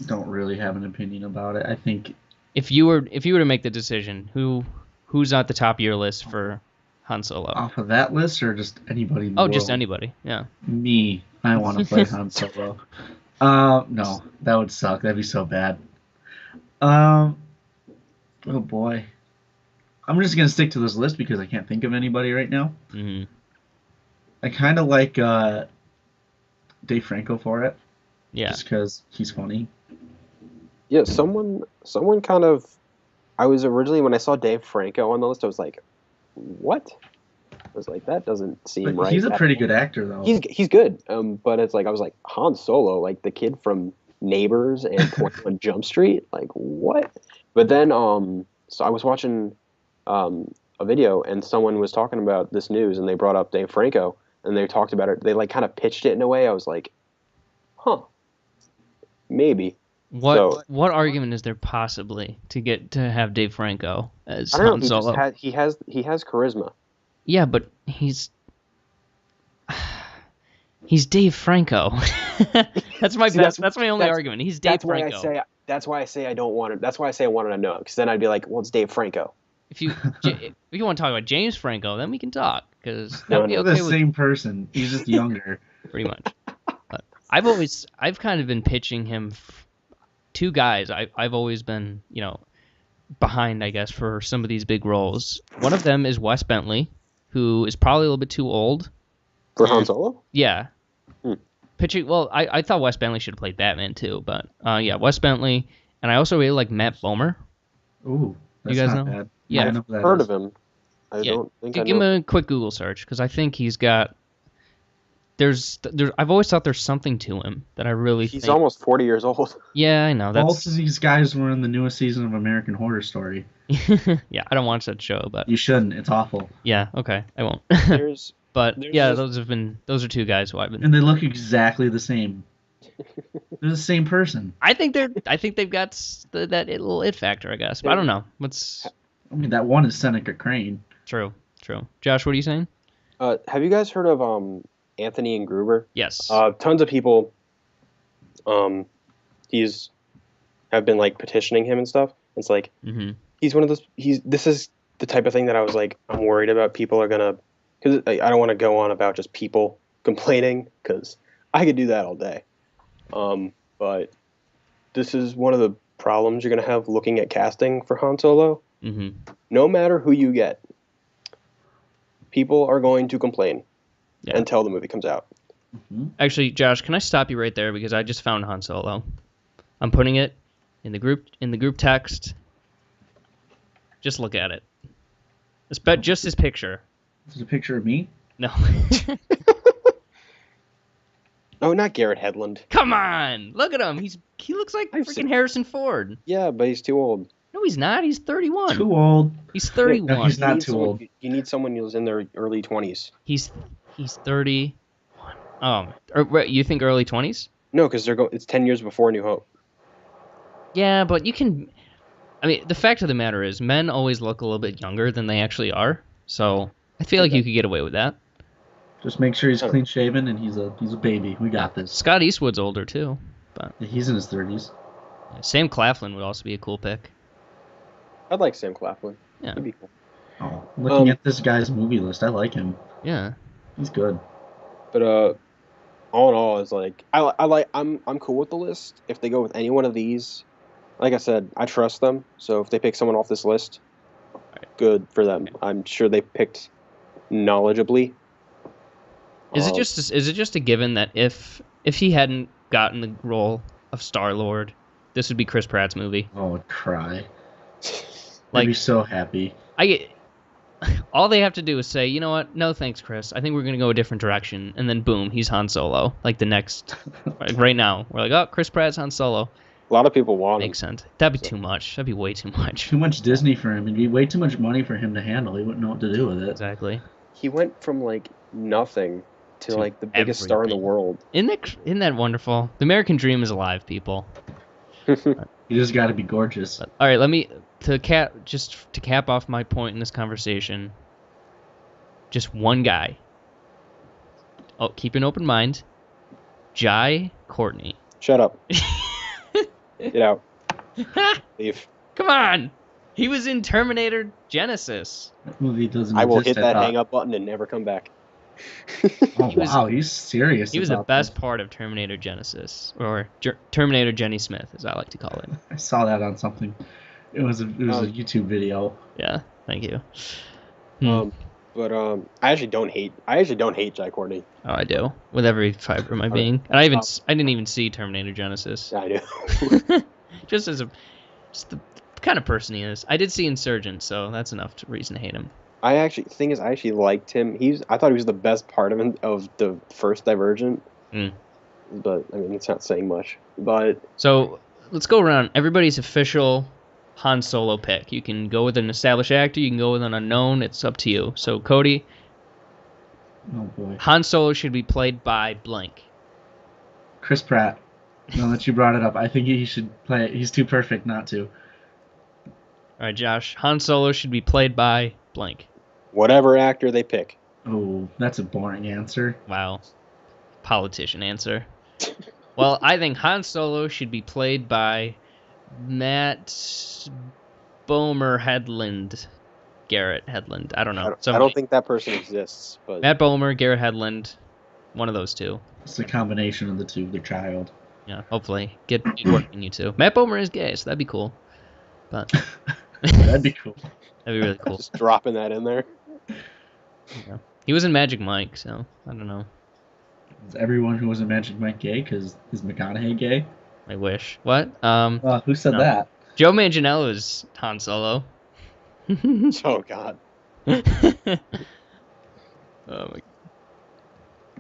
don't really have an opinion about it. I think if you were to make the decision, who's at the top of your list for Han Solo? Off of that list, or just anybody? In the world? Just anybody. Yeah. Me. I want to play Han Solo. No, that would suck. That'd be so bad. Oh boy. I'm just gonna stick to this list because I can't think of anybody right now. Mm-hmm. I kind of like Dave Franco for it. Yeah. Just because he's funny. Yeah, someone kind of. I was originally when I saw Dave Franco on the list, I was like, "What?" I was like, "That doesn't seem right." He's a pretty good actor, though. He's good. But it's like I was like Han Solo, like the kid from Neighbors and 21 Jump Street. Like, what? But then, so I was watching a video, and someone was talking about this news, and they brought up Dave Franco, and they talked about it. They like kind of pitched it in a way. I was like, huh, maybe. What argument is there possibly to have Dave Franco as I don't Han know. Solo? He has charisma. Yeah, but he's Dave Franco. That's my best. That's my only argument. He's Dave Franco. That's why I say I don't want it. That's why I say I wanted to know, because then I'd be like, well, it's Dave Franco. If you want to talk about James Franco, then we can talk, because that would be They're okay the with same person. He's just younger. pretty much. But I've kind of been pitching him two guys. I've always been, behind, I guess, for some of these big roles. One of them is Wes Bentley, who is probably a little bit too old For Han Solo? Yeah. Pitching. Well, I thought Wes Bentley should have played Batman too, but yeah, Wes Bentley, and I also really like Matt Bomer. Ooh, that's You guys not know? bad. Yeah. I know who that Heard is. of him. I don't think I Give him know. a quick Google search, because I think he's got. There's I've always thought there's something to him that I really He's think. almost 40 years old. Yeah, I know. Both That's. of these guys were in the newest season of American Horror Story. Yeah, I don't watch that show, but You shouldn't. It's awful. yeah, okay, I won't. There's But There's yeah, this- those are two guys who I've been. And they look exactly the same. They're the same person. I think they've got that little it factor, I guess. But I don't know. What's I mean, that one is Seneca Crane. true? Josh, what are you saying? have you guys heard of Anthony and Gruber? Yes. Tons of people have been like petitioning him and stuff. It's like Mm-hmm. he's one of those. This is the type of thing that I was like, I'm worried about people are gonna, because I don't want to go on about just people complaining, because I could do that all day. But this is one of the problems you're gonna have looking at casting for Han Solo. Mm-hmm. No matter who you get, people are going to complain until the movie comes out. Actually, Josh, can I stop you right there, because I just found Han Solo. I'm putting it in the group text. Just look at it. Just his picture. This is a picture of me. No. Oh, not Garrett Hedlund. Come on, look at him. He looks like I've freaking seen- Harrison Ford. Yeah, but he's too old. No, he's not. He's 31. Too old. He's 31. No, he's not You need too someone- old. You need someone who's in their early 20s. He's 31. You think early 20s? No, because it's 10 years before New Hope. Yeah, but you can. I mean, the fact of the matter is, men always look a little bit younger than they actually are. So I feel like you could get away with that. Just make sure he's clean shaven and he's a baby. We got this. Scott Eastwood's older too, but He's in his 30s. Sam Claflin would also be a cool pick. I'd like Sam Claflin. Yeah. He'd be cool. Oh, looking at this guy's movie list, I like him. Yeah. He's good. But all in all, it's like I'm cool with the list. If they go with any one of these, like I said, I trust them. So if they pick someone off this list, good for them. I'm sure they picked knowledgeably. Is it just a given that if he hadn't gotten the role of Star-Lord, this would be Chris Pratt's movie? Oh, I'd cry. Like, I'd be so happy. all they have to do is say, you know what? No, thanks, Chris. I think we're gonna go a different direction, and then boom, he's Han Solo. Like the next, like right now, we're like, oh, Chris Pratt's Han Solo. A lot of people want him. Makes sense. That'd be too much. That'd be way too much. Too much Disney for him. It'd be way too much money for him to handle. He wouldn't know what to do with it. Exactly. He went from like nothing to like the biggest star in the everything. world. Isn't that wonderful? The American dream is alive, people. You just got to be gorgeous. All right, to cap off my point in this conversation. Just one guy. Oh, keep an open mind. Jai Courtney. Shut up. Get out. Leave. Come on. He was in Terminator Genesis. That movie doesn't I will exist, hit that thought. hang up button and never come back. Oh, He was- wow, he's serious. He was the about best this. part of Terminator Genesis, or Terminator Jenny Smith, as I like to call it. I saw that on something. It was a YouTube video. Yeah, thank you. But I actually don't hate Jai Courtney. Oh, I do, with every fiber of my being. And I didn't even see Terminator Genesis. I do. just the kind of person he is. I did see Insurgent, so that's enough reason to hate him. I actually liked him. I thought he was the best part of the first Divergent. but I mean, it's not saying much. But So let's go around everybody's official Han Solo pick. You can go with an established actor. You can go with an unknown. It's up to you. So Cody, Oh boy. Han Solo should be played by blank. Chris Pratt. Now that you brought it up, I think he should play. He's too perfect not to. All right, Josh. Han Solo should be played by blank. whatever actor they pick. Oh, that's a boring answer. Wow. Politician answer. Well, I think Han Solo should be played by Matt Bomer Headland. Garrett Headland. I don't know. I don't think that person exists. But Matt Bomer, Garrett Headland. One of those two. It's a combination of the two. The child. Yeah, hopefully. Get working, you two. Matt Bomer is gay, so that'd be cool. But That'd be cool. that'd be really cool. just dropping that in there. Yeah. He was in Magic Mike, so I don't know. Is everyone who was in Magic Mike gay? Because is McConaughey gay? I wish. What? Who said No. that? Joe Manganiello is Han Solo. Oh God. Oh my.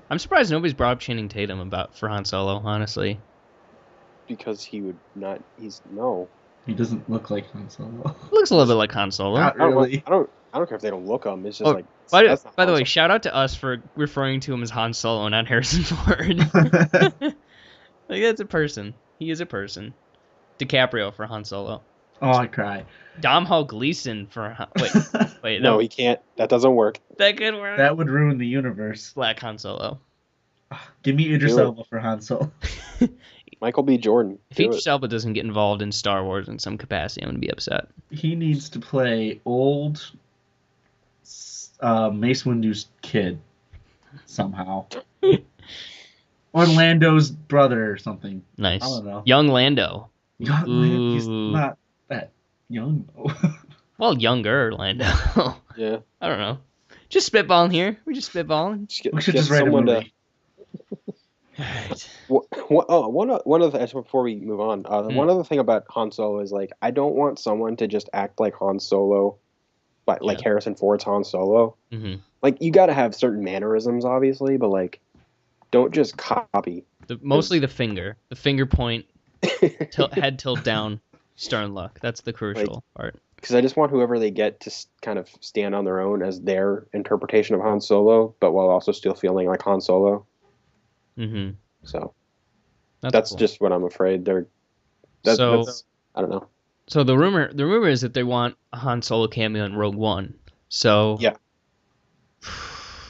I'm surprised nobody's brought up Channing Tatum for Han Solo, honestly. Because he would not. He's no. He doesn't look like Han Solo. Looks a little bit like Han Solo. Not really. I don't care if they don't look him. It's just Oh, like. By not the way, Han shout out to us for referring to him as Han Solo, not Harrison Ford. Like, that's a person. He is a person. DiCaprio for Han Solo. Oh, I cry. Domhnall Gleeson for wait, Solo. No, he can't. That doesn't work. that could work. That would ruin the universe. Black Han Solo. Give me Idris Do it. Elba for Han Solo. Michael B. Jordan. If Do Idris it. Elba doesn't get involved in Star Wars in some capacity, I'm gonna be upset. He needs to play old Mace Windu's kid somehow. Orlando's brother or something. Nice. I don't know. Young Lando. He's Ooh. not that young though. Well, younger Lando. Yeah. I don't know. Just spitballing here. We're just spitballing. We should just write a movie. Alright. One other thing before we move on. One other thing about Han Solo is like I don't want someone to just act like Han Solo, but like Harrison Ford's Han Solo. Mm-hmm. Like you got to have certain mannerisms, obviously, but like don't just copy. Mostly the finger point, head tilt down, stern look. That's the crucial part. Because I just want whoever they get to kind of stand on their own as their interpretation of Han Solo, but while also still feeling like Han Solo. Mm-hmm. So That's cool. just what I'm afraid they're. That's, I don't know. So the rumor is that they want a Han Solo cameo in Rogue One. So Yeah.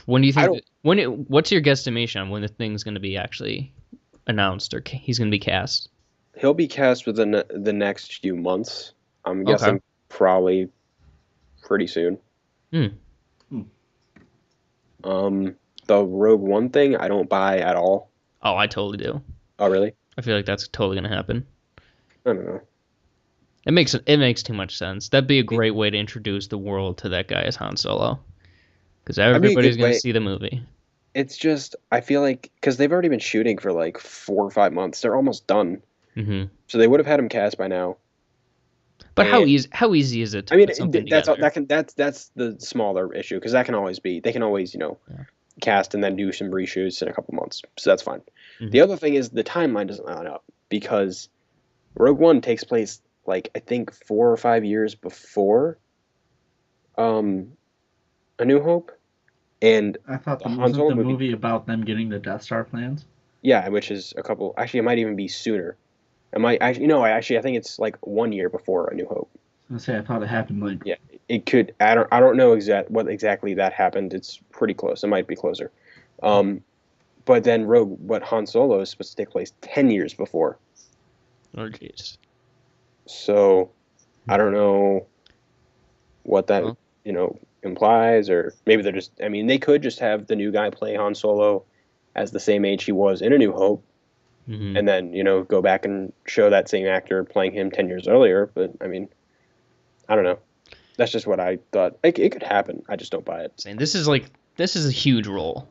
When do you think? What's your guesstimation on when the thing's going to be actually announced or he's going to be cast? He'll be cast within the next few months. I'm guessing probably pretty soon. The Rogue One thing, I don't buy at all. Oh, I totally do. Oh, really? I feel like that's totally going to happen. I don't know. It makes too much sense. That'd be a great way to introduce the world to that guy as Han Solo. Because everybody's going to see the movie. It's just, I feel like, because they've already been shooting for like 4 or 5 months. They're almost done. Mm-hmm. So they would have had him cast by now. But how easy is it to put something that's together? that's the smaller issue, because that can always be, they can always, cast and then do some reshoots in a couple months. So that's fine. Mm-hmm. The other thing is the timeline doesn't line up, because Rogue One takes place like I think 4 or 5 years before A New Hope. And I thought wasn't the movie about them getting the Death Star plans? Yeah, which is a couple. Actually, it might even be sooner. It might actually. I think it's like 1 year before A New Hope. I was gonna say I thought it happened like. Yeah, it could. I don't know what exactly that happened. It's pretty close. It might be closer. But then Han Solo is supposed to take place 10 years before. Oh jeez. So, I don't know what that implies, or maybe they're just. I mean, they could just have the new guy play Han Solo as the same age he was in A New Hope, and then go back and show that same actor playing him 10 years earlier. But I mean, I don't know. That's just what I thought. It could happen. I just don't buy it. Saying this is a huge role.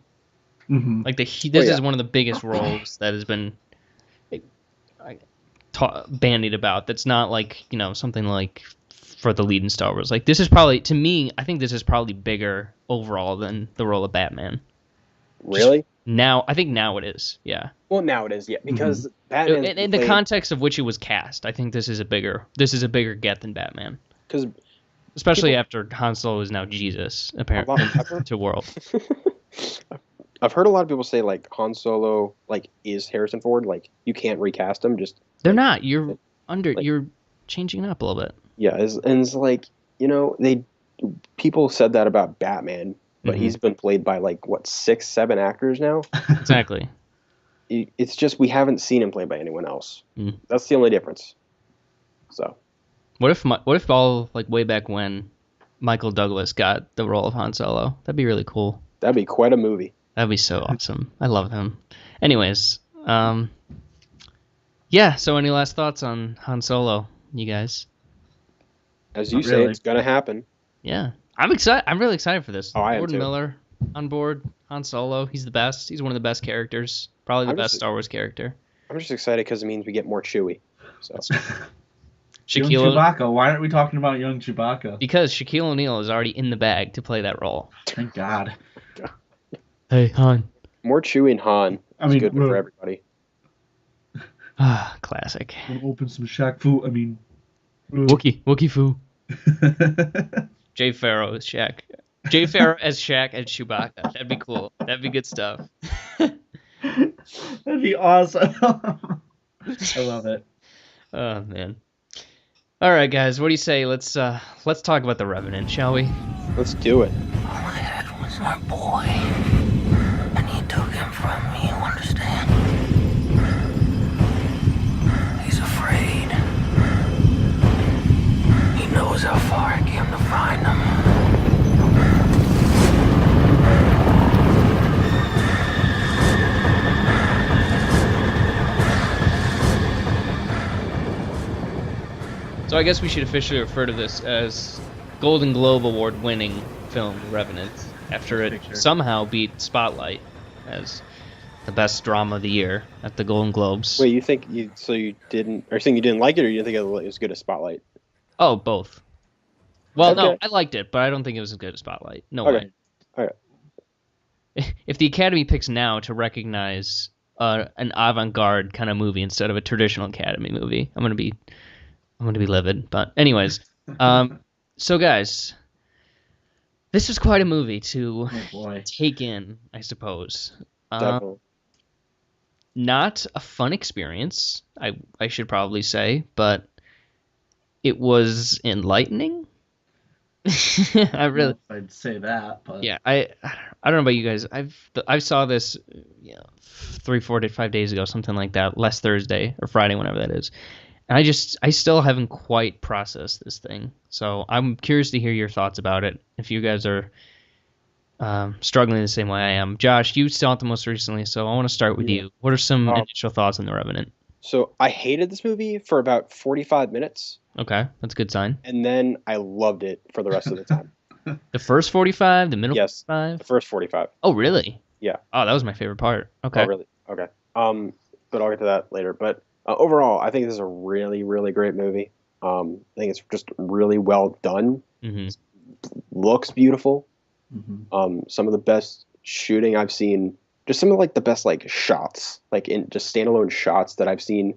Mm-hmm. Like this is one of the biggest roles that has been bandied about. That's not like something like for the lead in Star Wars. Like this is probably, to me, I think this is probably bigger overall than the role of Batman. Really? Now, I think now it is. Yeah. Well, now it is, yeah, because Batman's In the context of which it was cast, I think this is a bigger get than Batman. because Especially after Han Solo is now Jesus, apparently, to world. I've heard a lot of people say like Han Solo like is Harrison Ford. Like you can't recast him. Just they're not. You're changing it up a little bit. Yeah, it's like people said that about Batman, but he's been played by like what 6, 7 actors now. Exactly. It's just we haven't seen him played by anyone else. That's the only difference. So. What if all like way back when Michael Douglas got the role of Han Solo? That'd be really cool. That'd be quite a movie. That'd be so awesome. I love him. Anyways, yeah. So any last thoughts on Han Solo, you guys? As you say, it's gonna happen. Yeah, I'm excited. I'm really excited for this. Oh, I am Gordon too. Miller on board. Han Solo. He's the best. He's one of the best characters. Probably the best Star Wars character. I'm just excited because it means we get more Chewie. So. Young Chewbacca. Why aren't we talking about young Chewbacca? Because Shaquille O'Neal is already in the bag to play that role. Thank God. Hey, Han. More Chewie and Han is good for everybody. Ah, classic. Open some Shaq Fu. Wookie Fu. Jay Farrow as Shaq. Jay Farrow as Shaq and Chewbacca. That'd be cool. That'd be good stuff. That'd be awesome. I love it. Oh man. All right, guys. What do you say? Let's talk about the Revenant, shall we? Let's do it. All I had was my boy, and he took him from me. You understand? He's afraid. He knows how far I came to find him. So I guess we should officially refer to this as Golden Globe Award-winning film Revenant, after it somehow beat Spotlight as the best drama of the year at the Golden Globes. Wait, you didn't like it, or you didn't think it was as good as Spotlight? Oh, both. Well, Okay. no, I liked it, but I don't think it was as good as Spotlight. No way. Okay. If the Academy picks now to recognize an avant-garde kind of movie instead of a traditional Academy movie, I'm gonna be livid. But anyways, so guys, this was quite a movie to take in, I suppose. Definitely. Not a fun experience, I should probably say, but it was enlightening. I'd say that, but yeah, I don't know about you guys. I saw this 3, 4 to 5 days ago, something like that, last Thursday or Friday, whenever that is. And I still haven't quite processed this thing. So I'm curious to hear your thoughts about it. If you guys are struggling the same way I am. Josh, you saw it the most recently, so I want to start with you. What are some initial thoughts on The Revenant? So I hated this movie for about 45 minutes. Okay, that's a good sign. And then I loved it for the rest of the time. The first 45, the middle 45? The first 45. Oh, really? Yeah. Oh, that was my favorite part. Okay. Oh, really? Okay. But I'll get to that later. But overall, I think this is a really, really great movie. I think it's just really well done. Mm-hmm. Looks beautiful. Mm-hmm. Some of the best shooting I've seen. Just some of like the best like shots, like in just standalone shots that I've seen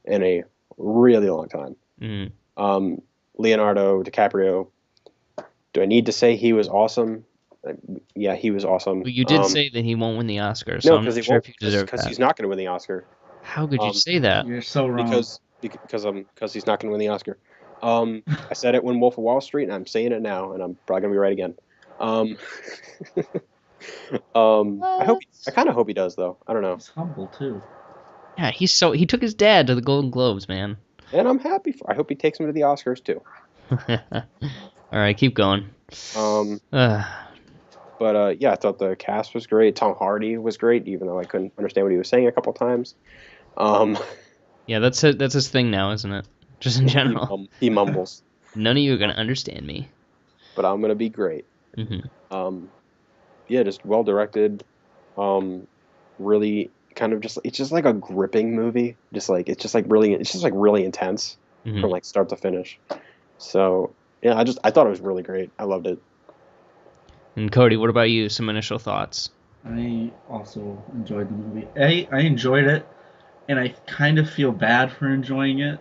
in a really long time. Mm-hmm. Leonardo DiCaprio. Do I need to say he was awesome? Yeah, he was awesome. Well, you did say that he won't win the Oscar, so no, I'm not he sure won't, if you deserve because that. he's not going to win the Oscar. How could you say that? You're so wrong. Because he's not going to win the Oscar. I said it when Wolf of Wall Street, and I'm saying it now, and I'm probably going to be right again. I kind of hope he does, though. I don't know. He's humble too. Yeah, he took his dad to the Golden Globes, man. And I'm happy I hope he takes him to the Oscars too. All right, keep going. But yeah, I thought the cast was great. Tom Hardy was great, even though I couldn't understand what he was saying a couple times. Yeah, that's his thing now, isn't it? Just in general. He mumbles. None of you are gonna understand me. But I'm gonna be great. Mm-hmm. Yeah, just well directed. Really kind of it's just like a gripping movie. It's just really intense Mm-hmm. from like start to finish. So yeah, I thought it was really great. I loved it. And Cody, what about you? Some initial thoughts? I also enjoyed the movie. I enjoyed it, and I kind of feel bad for enjoying it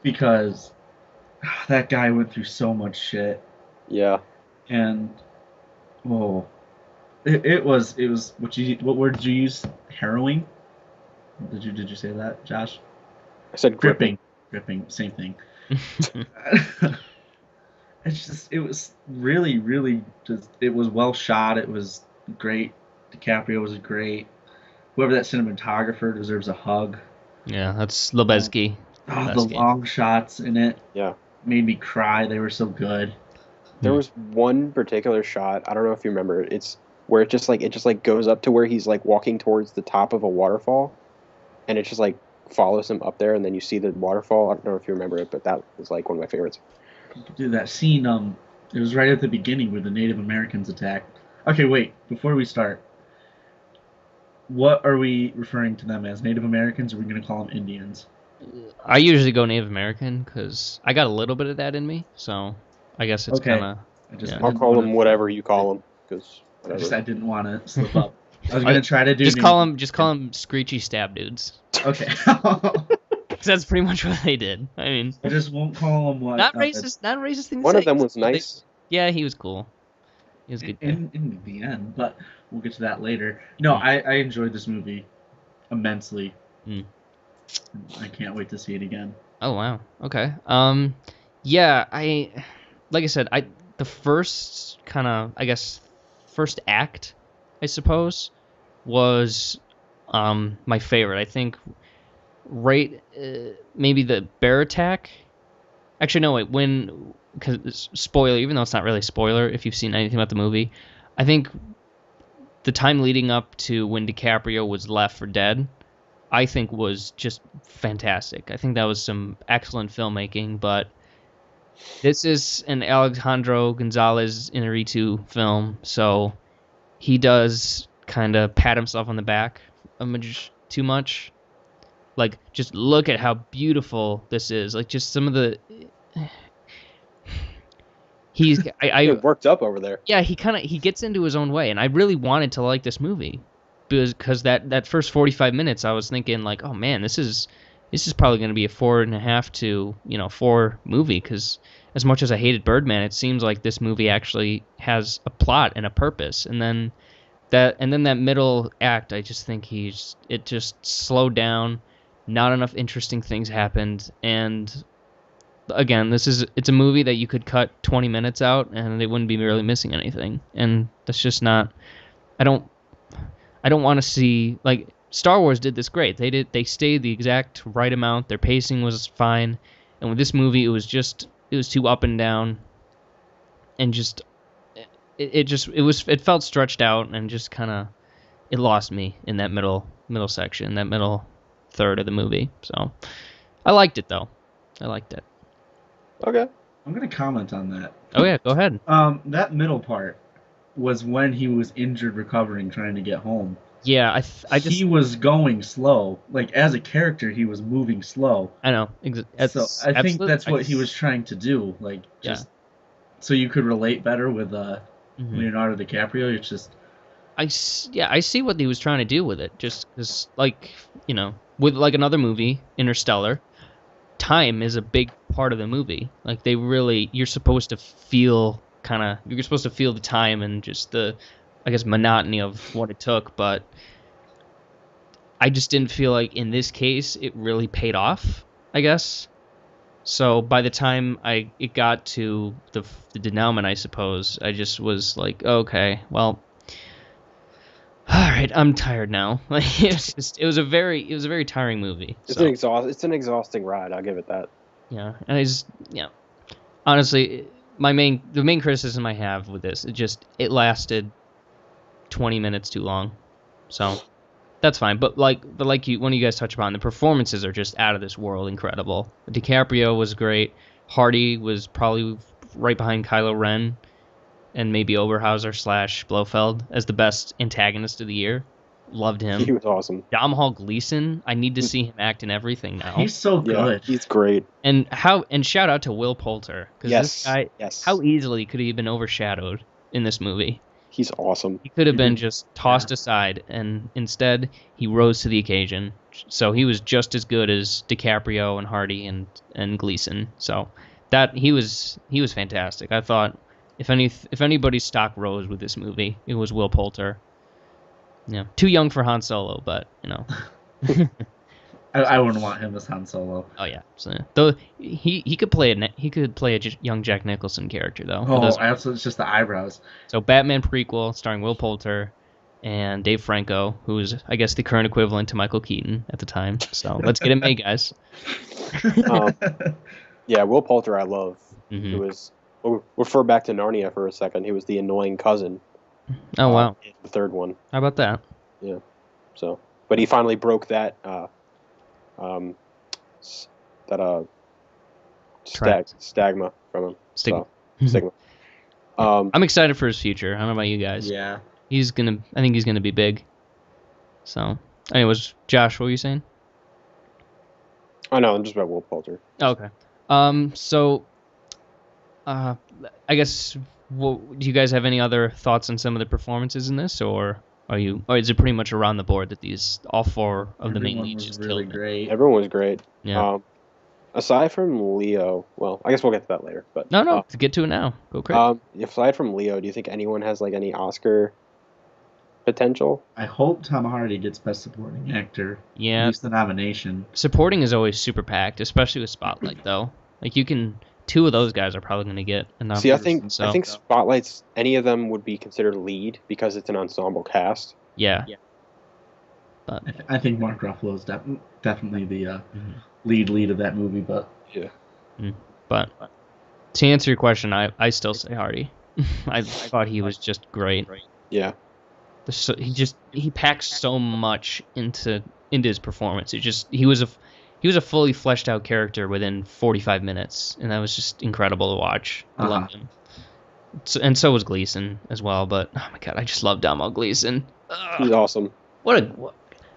because that guy went through so much shit, Yeah. and oh, it was what word did you use? Harrowing? Did you say that, Josh? I said gripping. Gripping, same thing. It was really, really just, it was well shot. It was great. DiCaprio was great. Whoever that cinematographer deserves a hug. Yeah, that's Um, Lebesky. oh, the long shots in it Yeah. made me cry. They were so good. There was one particular shot, I don't know if you remember it. It's where it just like goes up to where he's like walking towards the top of a waterfall, and it just like follows him up there, and then you see the waterfall. I don't know if you remember it, but that was like one of my favorites. Dude, that scene, it was right at the beginning where the Native Americans attacked. Okay, wait, before we start, what are we referring to them as? Native Americans, or are we going to call them Indians? I usually go Native American because I got a little bit of that in me, so I guess it's Okay. kind of. I just Yeah. I'll didn't call wanna- them whatever you call them, because I didn't want to slip up. I was going to try to do Just call them screechy stab dudes. Okay. 'Cause that's pretty much what they did. I mean, I just won't call them what. not racist thing to one say. of them was nice. Yeah, he was cool. He was a good. Guy. In the end, but we'll get to that later. No, I enjoyed this movie immensely. Mm. I can't wait to see it again. Oh wow. Okay. Yeah. Like I said, the first kind of, I guess, first act, I suppose, was my favorite. I think right maybe the bear attack. Actually, no, wait. Because spoiler, even though it's not really a spoiler if you've seen anything about the movie, I think the time leading up to when DiCaprio was left for dead, I think was just fantastic. I think that was some excellent filmmaking, but this is an Alejandro Gonzalez Inarritu film, so he does kind of pat himself on the back too much. Like, just look at how beautiful this is. Like, just some of the... It worked up over there. Yeah, he gets into his own way, and I really wanted to like this movie because that first 45 minutes I was thinking like, oh man, this is probably going to be a 4.5 to 4 movie, because as much as I hated Birdman, it seems like this movie actually has a plot and a purpose. And then that middle act, I just think it just slowed down. Not enough interesting things happened, and again, it's a movie that you could cut 20 minutes out and they wouldn't be really missing anything. And that's just not. I don't want to see, like, Star Wars did this great. They stayed the exact right amount. Their pacing was fine. And with this movie, it was too up and down, and just it felt stretched out, and just kind of it lost me in that middle section, that middle third of the movie. So I liked it though. I liked it. Okay. I'm gonna comment on that. Oh yeah, go ahead. That middle part was when he was injured, recovering, trying to get home. Yeah, he was going slow. Like, as a character, he was moving slow. I know. So I think that's what he was trying to do. Like, just so you could relate better with Leonardo DiCaprio. It's just. I see what he was trying to do with it. Just because, like, with like another movie, Interstellar, time is a big part of the movie. Like, you're supposed to feel the time and just the, I guess, monotony of what it took. But I just didn't feel like in this case it really paid off, I guess. So by the time it got to the denouement, I suppose, I just was like, okay, well, all right, I'm tired now. Like, it was a very tiring movie. It's an exhausting ride. I'll give it that. Yeah, and honestly, the main criticism I have with this, it lasted 20 minutes too long. So that's fine. But one of you guys touched upon, the performances are just out of this world, incredible. DiCaprio was great. Hardy was probably right behind Kylo Ren, and maybe Oberhauser / Blofeld as the best antagonist of the year. Loved him. He was awesome. Domhnall Gleeson, I need to see him act in everything now. He's so good. Yeah, he's great. And shout out to Will Poulter, because this guy, yes. how easily could he have been overshadowed in this movie? He's awesome. He could have been just tossed aside, and instead he rose to the occasion. So he was just as good as DiCaprio and Hardy and Gleason. So that he was fantastic. I thought if anybody's stock rose with this movie, it was Will Poulter. Yeah, too young for Han Solo, but you know. I wouldn't want him as Han Solo. Oh yeah, so, though he could play a young Jack Nicholson character though. Oh, absolutely, it's just the eyebrows. So Batman prequel starring Will Poulter and Dave Franco, who is I guess the current equivalent to Michael Keaton at the time. So let's get it made, guys. Yeah, Will Poulter I love. Mm-hmm. He was. We'll refer back to Narnia for a second. He was the annoying cousin. Oh wow, in the third one. How about that? Yeah. So, but he finally broke that. Stagma from him. Stigma. So, stigma. I'm excited for his future. I don't know about you guys. Yeah. I think he's gonna be big. So, anyways, Josh, what were you saying? Oh no, I'm just about Will Poulter. Oh, okay. So, I guess, do you guys have any other thoughts on some of the performances in this, or is it pretty much around the board that all four of the main leads just really killed it? great. Everyone was great. Yeah. Aside from Leo, well, I guess we'll get to that later. But No, to get to it now. Go crazy. aside from Leo, do you think anyone has like any Oscar potential? I hope Tom Hardy gets Best Supporting Actor. Yeah. At least the nomination. Supporting is always super packed, especially with Spotlight, though. Like, two of those guys are probably going to get a nomination. See, I think Spotlight's, any of them would be considered lead because it's an ensemble cast. Yeah. But I think Mark Ruffalo is definitely the lead of that movie, but yeah. But to answer your question, I still say Hardy. I thought he was just great. Yeah. He packs so much into his performance. He was a fully fleshed out character within 45 minutes, and that was just incredible to watch. I loved him. And so was Gleason as well. But oh my god, I just love Domhnall Gleeson. He's awesome.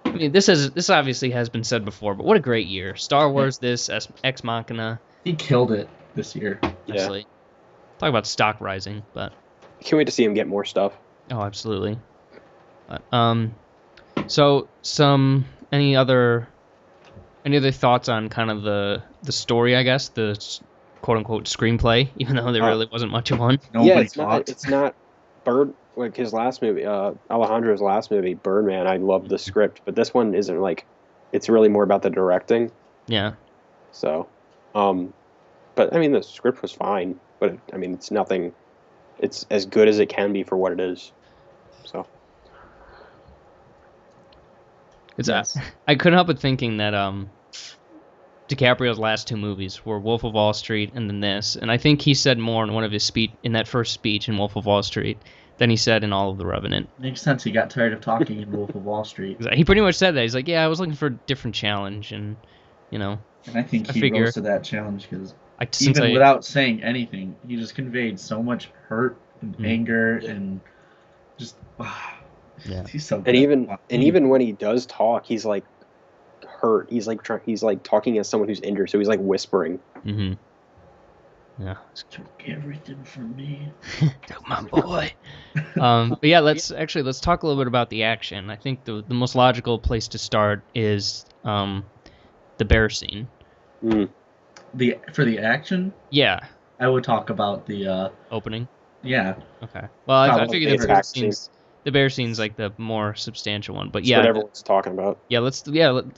I mean, this obviously has been said before, but what a great year! Star Wars, Ex Machina. He killed it this year. Absolutely. Talk about stock rising, but Can't wait to see him get more stuff. oh, absolutely. But, so any other thoughts on kind of the story? I guess the quote unquote screenplay, even though there really wasn't much of one. Nobody it's not Bird. Like his last movie, Alejandro's last movie, Birdman. I love the script, but this one isn't like. It's really more about the directing. Yeah. So, but I mean, the script was fine, but I mean, it's nothing. It's as good as it can be for what it is. So. I couldn't help but thinking that DiCaprio's last two movies were Wolf of Wall Street and then this, and I think he said more in one of his in that first speech in Wolf of Wall Street than he said in all of The Revenant. Makes sense. He got tired of talking in Wolf of Wall Street. He pretty much said that. He's like, yeah, I was looking for a different challenge, and And I think he rose to that challenge because without saying anything, he just conveyed so much hurt and anger and just. Yeah. He's so good. And even when he does talk, he's like hurt. He's like talking as someone who's injured, so he's like whispering. Mm-hmm. Yeah. Took everything from me. Took my boy. But yeah, let's talk a little bit about the action. I think the most logical place to start is the bear scene. Mm. For the action, Yeah. I would talk about the Opening. yeah. Okay. Well, I figured Favorite the bear scene's like the more substantial one. But That's yeah, what everyone's talking about. yeah.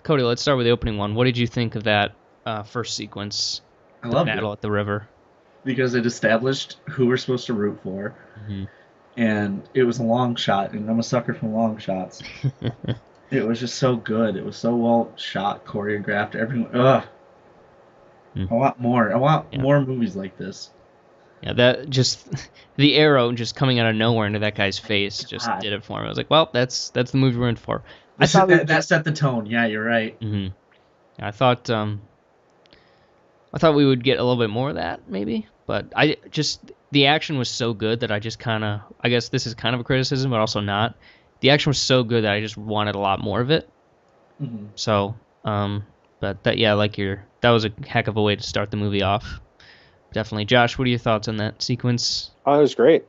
Cody, let's start with the opening one. What did you think of that first sequence? I The loved battle it at the river. because it established who we're supposed to root for, Mhm. and it was a long shot, and I'm a sucker for long shots. It was just so good. It was so well shot, choreographed. Everyone, I want more. I want more movies like this. Yeah, that just the arrow just coming out of nowhere into that guy's face just God. did it for me. I was like, well, that's the movie we're in for. That set the tone. Yeah, you're right. Mm-hmm. Yeah, I thought we would get a little bit more of that maybe, but the action was so good that I just I guess this is kind of a criticism, but also not. The action was so good that I just wanted a lot more of it. Mm-hmm. So, but that was a heck of a way to start the movie off. Definitely. Josh, what are your thoughts on that sequence? Oh, it was great.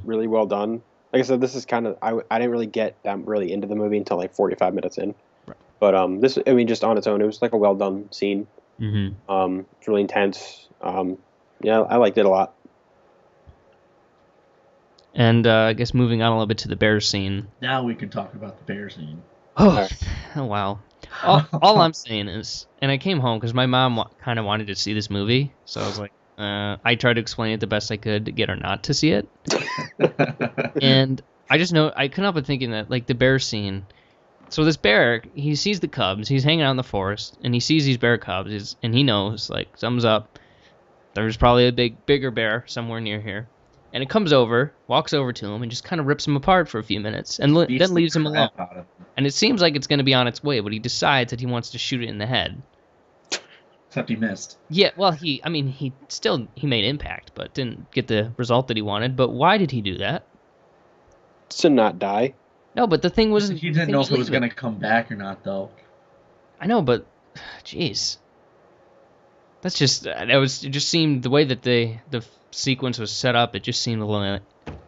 Really well done. Like I said, this is kind of I didn't really get that really into the movie until like 45 minutes in. Right. But this, I mean, just on its own, it was like a well done scene. Mm-hmm. It's really intense. Yeah, I liked it a lot. And I guess moving on a little bit to the bear scene. Now we can talk about the bear scene. Oh, wow. All I'm saying is, and I came home because my mom kind of wanted to see this movie, so I was like, I tried to explain it the best I could to get her not to see it. And I just know, I couldn't help but thinking that, like, the bear scene. So this bear, he sees the cubs, he's hanging out in the forest, and he sees these bear cubs, and he knows, like, something's up. There's probably a bigger bear somewhere near here. And it comes over, walks over to him, and just kind of rips him apart for a few minutes, and then leaves him alone. And it seems like it's going to be on its way, but he decides that he wants to shoot it in the head. Except he missed. Yeah, well, he made impact, but didn't get the result that he wanted. But why did he do that? To not die. No, but the thing was... He didn't know if it was going to come back or not, though. I know, but... Jeez. That's just... It just seemed... The way that the sequence was set up, it just seemed a little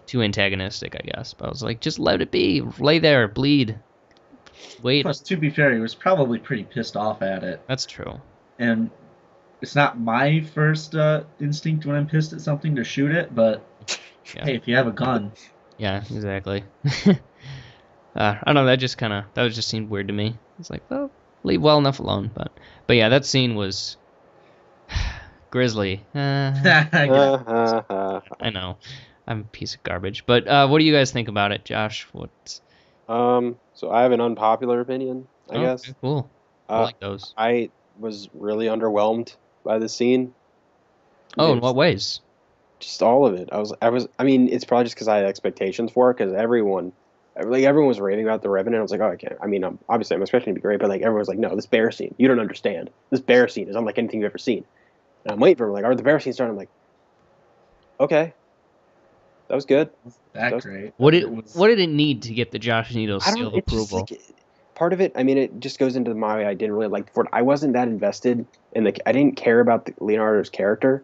too antagonistic, I guess. But I was like, just let it be. Lay there, bleed. Wait. Plus, to be fair, he was probably pretty pissed off at it. That's true. And it's not my first instinct when I'm pissed at something to shoot it, but hey, if you have a gun. Yeah, exactly. I don't know, that just seemed weird to me. It's like, well, leave well enough alone. But yeah, that scene was grisly. I know. I'm a piece of garbage. But what do you guys think about it, Josh? So I have an unpopular opinion, I guess. Okay, cool. I like those. I was really underwhelmed by the scene. Oh, in what ways? Just all of it. I mean, it's probably just because I had expectations for it, because everyone was raving about the Revenant. I was like, oh, I can't. I mean, obviously I'm expecting it to be great, but like everyone was like, no, this bear scene, you don't understand. This bear scene is unlike anything you've ever seen. And I'm waiting for him, like, the bear scene started. I'm like, okay, that was good. Great. What did it need to get the Josh Needles seal of approval? Part of it, I mean, it just goes into my I didn't really like Ford. I wasn't that invested in I didn't care about Leonardo's character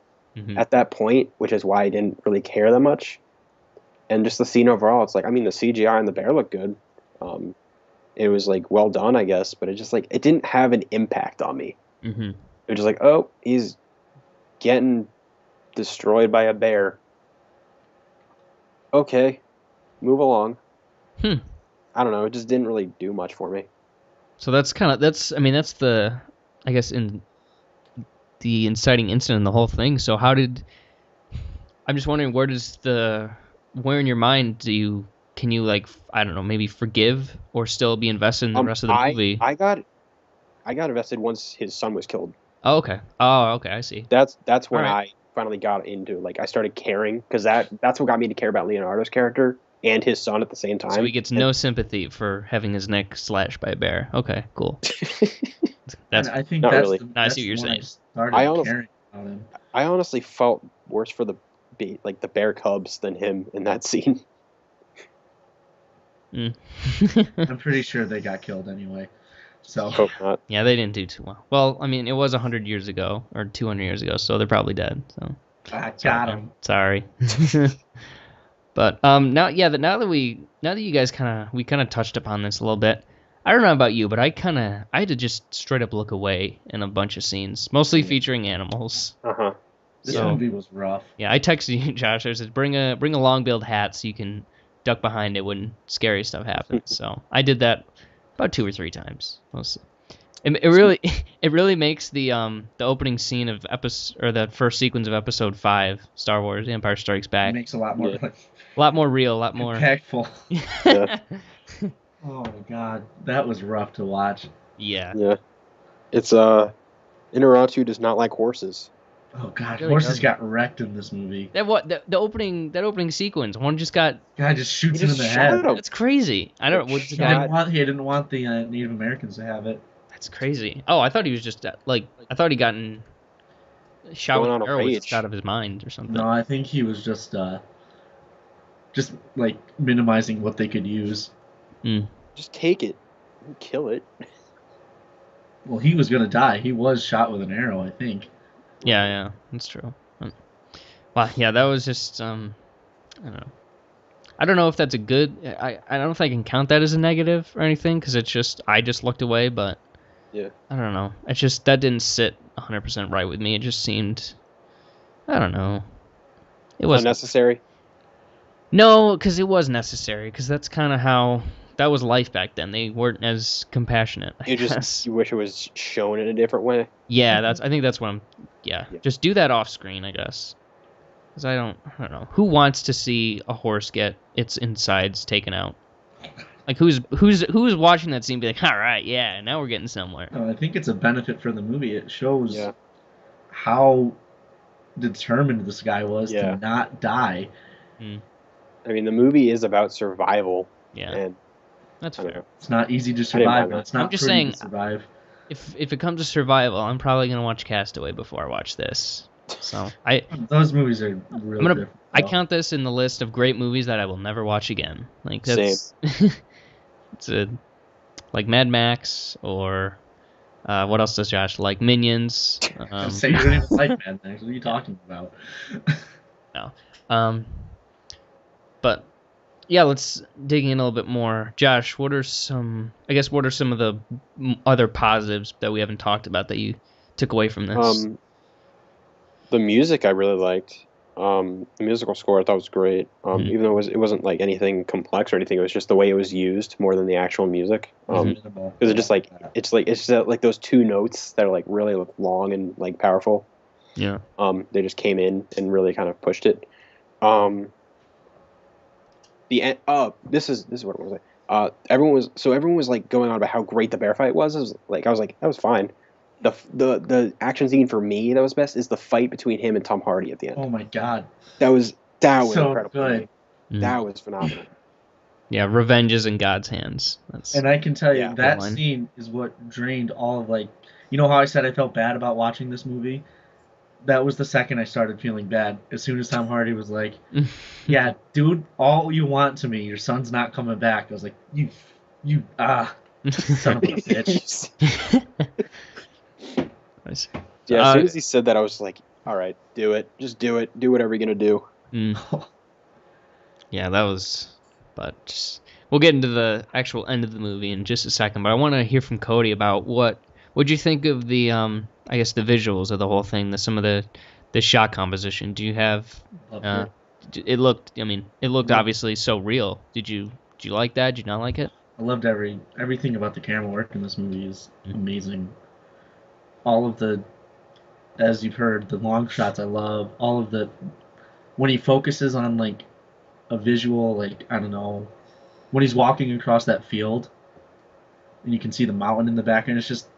at that point, which is why I didn't really care that much. And just the scene overall, it's like, I mean, the CGI and the bear looked good. It was like well done, I guess, but it just like it didn't have an impact on me. It was just like, oh, he's getting destroyed by a bear. Okay, move along. I don't know. It just didn't really do much for me. So that's the, I guess, in the inciting incident in the whole thing. So I'm just wondering, where in your mind can you like, I don't know, maybe forgive or still be invested in the rest of the movie? I got invested once his son was killed. Oh, okay. I see. That's when I finally got into, like, I started caring, because that's what got me to care about Leonardo's character and his son at the same time. So he gets no sympathy for having his neck slashed by a bear. Okay, cool. I think not that's really. I see what you're saying. I honestly felt worse for the bear cubs than him in that scene. I'm pretty sure they got killed anyway. So hope not. Yeah, they didn't do too well. Well, I mean, it was 100 years ago or 200 years ago, so they're probably dead. So I got them. Sorry. But now that you guys kind of touched upon this a little bit, I don't know about you, but I had to just straight up look away in a bunch of scenes, mostly featuring animals. This movie was rough. Yeah, I texted you, Josh. I said, bring a long-billed hat so you can duck behind it when scary stuff happens. So I did that about 2 or 3 times. It really makes the opening scene of the first sequence of episode 5, Star Wars: The Empire Strikes Back. It makes a lot more real, a lot more impactful. Yeah. Oh my god, that was rough to watch. Yeah. It's Inaratu does not like horses. Oh god, really horses got wrecked in this movie. The opening sequence, one just got... Guy just shoots him in the head. That's crazy. I don't know. He didn't want the Native Americans to have it. That's crazy. Oh, I thought he was just I thought he gotten shot with an arrow out of his mind or something. No, I think he was just like minimizing what they could use. Just take it and kill it. Well, he was gonna die. He was shot with an arrow, I think. Yeah, that's true. Well, yeah, that was just I don't know. I don't know if that's a good. I don't know if I can count that as a negative or anything because it's just I just looked away, but Yeah. I don't know. It's just that didn't sit 100% right with me. It just seemed, I don't know. It was Unnecessary. No, because it was necessary. Because that's kind of how that was life back then. They weren't as compassionate. I guess. You wish it was shown in a different way. Yeah, I think that's what I'm. Yeah, Yeah. just do that off screen, I guess. Because I don't know. Who wants to see a horse get its insides taken out? Like who's watching that scene? And be like, all right, yeah, now we're getting somewhere. I think it's a benefit for the movie. It shows Yeah. how determined this guy was Yeah. to not die. I mean, the movie is about survival. Yeah, And that's I don't fair. know. It's not easy to mind survive, but that. it's not I'm just pretty saying- to survive. If it comes to survival, I'm probably gonna watch Castaway before I watch this. So Those movies are really different. I though. count this in the list of great movies that I will never watch again. Like that's it's like Mad Max or what else does Josh like? Minions. Say you don't even like Mad Max. What are you talking about? No. But yeah, let's dig in a little bit more. Josh, what are some of the other positives that we haven't talked about that you took away from this? The music I really liked. The musical score I thought was great. Even though it wasn't like anything complex or anything, it was just the way it was used more than the actual music. Because it just like it's just like those two notes that are like really long and like powerful. Yeah. They just came in and really kind of pushed it. The end. This is what I was like. Everyone was like going on about how great the bear fight was. I was like that was fine. The action scene for me that was best is the fight between him and Tom Hardy at the end. Oh my god. That was So incredible. good. That was phenomenal. Yeah, revenge is in God's hands. That's And I can tell you, Yeah, that line. scene is what drained all of, like, you know how I said I felt bad about watching this movie? That was the second I started feeling bad. As soon as Tom Hardy was like, yeah, dude, all you want to me, your son's not coming back. I was like, you, son of a bitch. Nice. Yeah, as soon as he said that, I was like, all right, do it. Just do it. Do whatever you're going to do. Yeah, that was. But just, we'll get into the actual end of the movie in just a second. But I want to hear from Cody about what'd you think of the I guess the visuals of the whole thing, some of the shot composition. Do you have? It looked obviously so real. Did you like that? Did you not like it? I loved everything about the camera work in this movie is amazing. All of the, as you've heard, the long shots I love. All of the, when he focuses on like a visual, like, I don't know, when he's walking across that field and you can see the mountain in the background, it's just,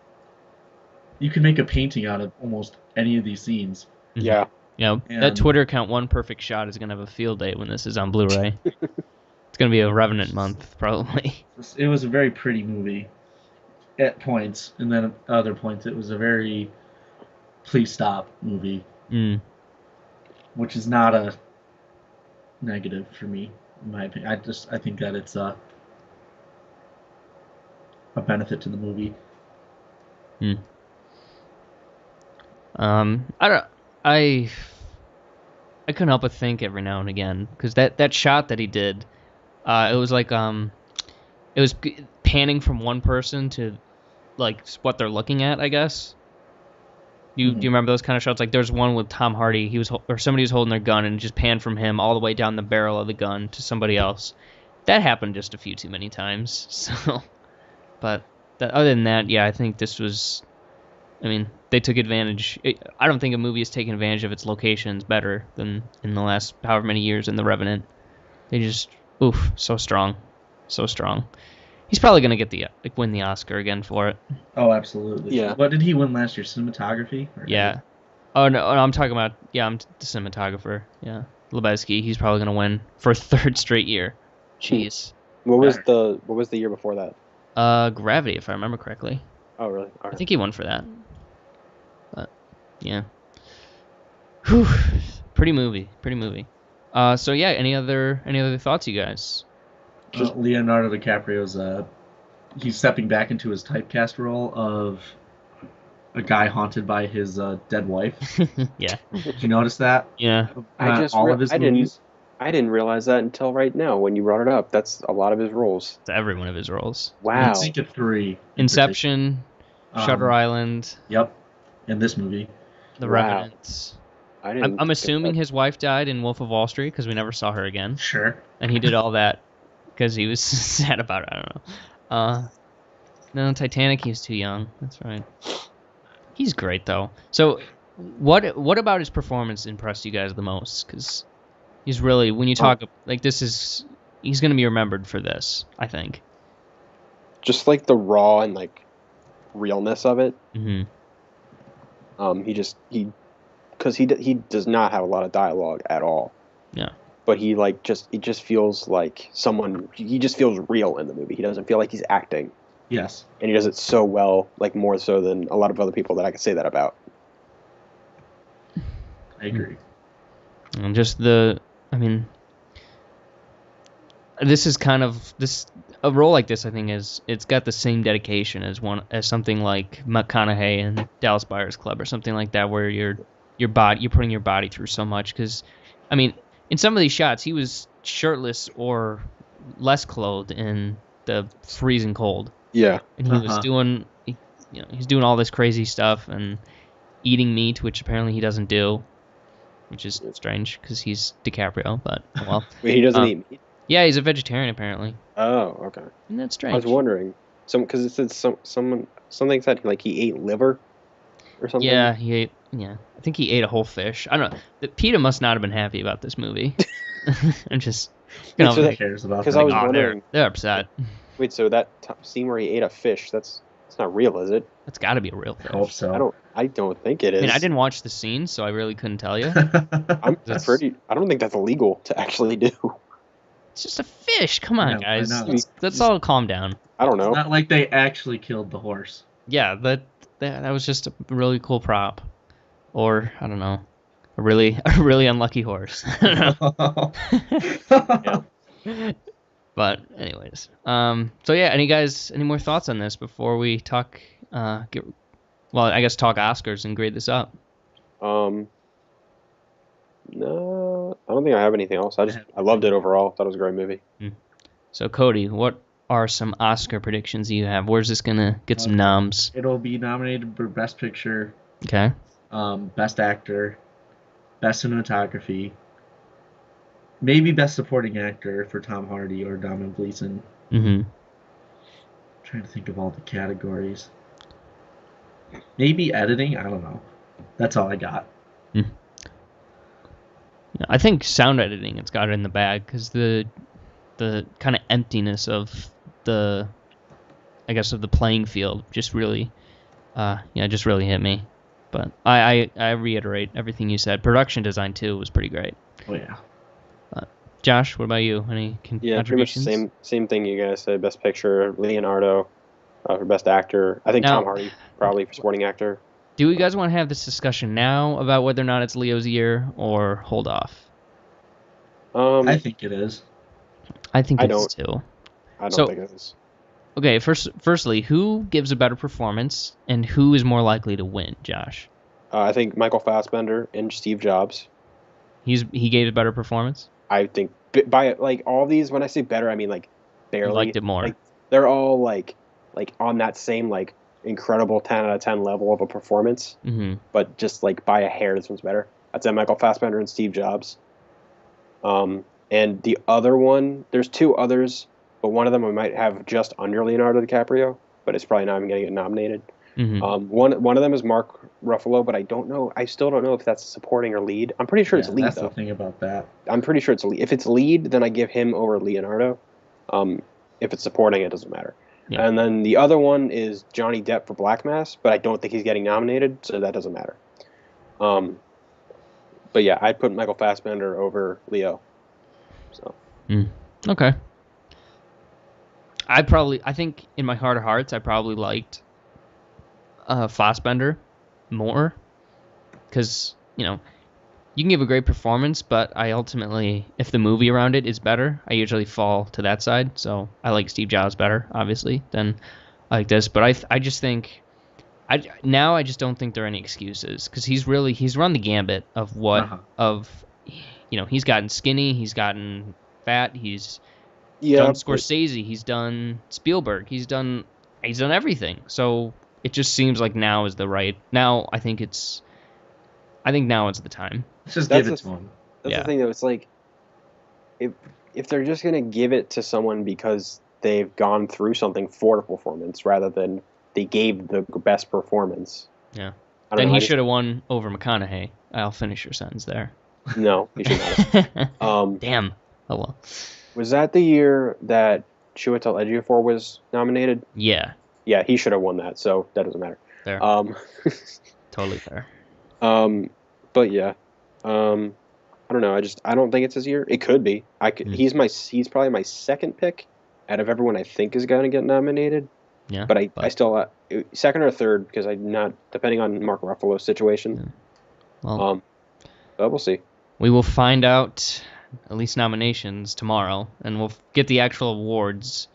you can make a painting out of almost any of these scenes. Yeah. Yeah, that Twitter account, One Perfect Shot, is going to have a field day when this is on Blu-ray. It's going to be a Revenant month, probably. It was a very pretty movie at points, and then at other points it was a very please stop movie, which is not a negative for me, in my opinion. I think that it's a benefit to the movie. I couldn't help but think every now and again, because that shot that he did, it was like it was panning from one person to like what they're looking at, I guess. Do you remember those kind of shots? Like there's one with Tom Hardy, somebody was holding their gun and just panned from him all the way down the barrel of the gun to somebody else. That happened just a few too many times. So, but other than that, yeah, I think this was. I mean, they took advantage. I don't think a movie has taken advantage of its locations better than in the last however many years in The Revenant. They just, so strong. So strong. He's probably going to win the Oscar again for it. Oh, absolutely. Yeah. What did he win last year? Cinematography? Yeah. Oh, no, I'm talking about, I'm the cinematographer. Yeah. Lebowski, he's probably going to win for a third straight year. Jeez. What was the year before that? Gravity, if I remember correctly. Oh, really? All right. I think he won for that. But yeah. Whew. Pretty movie. So yeah, any other thoughts, you guys? Leonardo DiCaprio's he's stepping back into his typecast role of a guy haunted by his dead wife. Yeah. Did you notice that? Yeah. All of his movies. I didn't realize that until right now when you brought it up. That's a lot of his roles. It's every one of his roles. I Wow. think of 3. Inception, Shutter Island. Yep. In this movie. The Wow. Revenant. I didn't. I'm assuming his wife died in Wolf of Wall Street because we never saw her again. Sure. And he did all that because he was sad about it. I don't know. No, Titanic, he was too young. That's right. He's great, though. So what about his performance impressed you guys the most? Because he's really, when you talk, like, he's going to be remembered for this, I think. Just like the raw and like realness of it. Mm-hmm. Because he does not have a lot of dialogue at all. Yeah. But he just feels like someone. He just feels real in the movie. He doesn't feel like he's acting, Yes. and he does it so well, like more so than a lot of other people that I could say that about. I agree. And just this is kind of a role like this. I think it's got the same dedication as something like McConaughey in Dallas Buyers Club or something like that, where you're putting your body through so much. Because, I mean, in some of these shots, he was shirtless or less clothed in the freezing cold, Yeah. and he was he's doing all this crazy stuff and eating meat, which apparently he doesn't do, which is strange because he's DiCaprio. But well, Wait, he doesn't eat meat. yeah, he's a vegetarian apparently. Oh, okay. Isn't that strange? I was wondering, because it said something said like he ate liver or something. Yeah, he ate. Yeah, I think he ate a whole fish. I don't know. PETA must not have been happy about this movie. I'm just, Wait, so Who that- cares about 'cause that? I was oh, wondering- they're upset. Wait, so that scene where he ate a fish, it's not real, is it? That's got to be a real fish. I hope so. I don't think it is. I mean, I didn't watch the scene, so I really couldn't tell you. I don't think that's illegal to actually do. It's just a fish. Come on, I know, guys. I know. Let's all calm down. I don't know. It's not like they actually killed the horse. Yeah, that was just a really cool prop, or I don't know, a really unlucky horse. I don't know. But anyways, so yeah, any more thoughts on this before we talk? I guess talk Oscars and grade this up. No, I don't think I have anything else. I loved it overall. Thought it was a great movie. So Cody, what are some Oscar predictions you have? Where's this gonna get some noms? It'll be nominated for Best Picture, Okay. Best Actor, Best Cinematography, maybe Best Supporting Actor for Tom Hardy or Domhnall Gleeson. Mm-hmm. Trying to think of all the categories. Maybe editing. I don't know. That's all I got. I think sound editing, it's got it in the bag because the kind of emptiness of the playing field just really hit me. But I reiterate everything you said. Production design too was pretty great. Oh yeah. Josh, what about you? Any Yeah, pretty much contributions? same thing you guys said. Best Picture, Leonardo for Best Actor. I think Now- Tom Hardy probably for Supporting Actor. Do you guys want to have this discussion now about whether or not it's Leo's year or hold off? I think it is. I think I it is don't. too. I don't So- think it is. Okay, firstly, who gives a better performance and who is more likely to win, Josh? I think Michael Fassbender and Steve Jobs. He gave a better performance? I think by like all these, when I say better, I mean like barely. You liked it more. Like, they're all like on that same like incredible 10 out of 10 level of a performance, Mm-hmm. but just like by a hair, this one's better. I'd say Michael Fassbender and Steve Jobs. And the other one, there's two others, but one of them we might have just under Leonardo DiCaprio, but it's probably not even going to get nominated. Mm-hmm. One of them is Mark Ruffalo, but I still don't know if that's supporting or lead. I'm pretty sure it's lead That's though. the thing about that. I'm pretty sure it's lead. If it's lead, then I give him over Leonardo. If it's supporting, it doesn't matter. Yeah. And then the other one is Johnny Depp for Black Mass, but I don't think he's getting nominated, so that doesn't matter. But yeah, I'd put Michael Fassbender over Leo. So Okay. I think in my heart of hearts, I probably liked Fassbender more because, you can give a great performance, but I ultimately, if the movie around it is better, I usually fall to that side. So I like Steve Jobs better, obviously, than I like this. But I just think, I just don't think there are any excuses because he's run the gambit of what he's gotten skinny, he's gotten fat, he's Yeah, done Scorsese, he's done Spielberg, he's done everything. So it just seems like now is the right. Now I think now is the time. Let's just That's give it the- to him. that's Yeah. the thing though. It's like if they're just gonna give it to someone because they've gone through something for the performance rather than they gave the best performance. Yeah. I don't Then know, he I just- should have won over McConaughey. I'll finish your sentence there. No, he should not have. Damn. Oh well. Was that the year that Chiwetel Ejiofor was nominated? Yeah. Yeah, he should have won that, so that doesn't matter. There. Totally fair. But yeah, I don't know. I don't think it's his year. It could be. He's probably my second pick out of everyone I think is going to get nominated. Yeah. But I still second or third because I'm not depending on Mark Ruffalo's situation. Well, But we'll see. we will find out at least nominations tomorrow, and we'll get the actual awards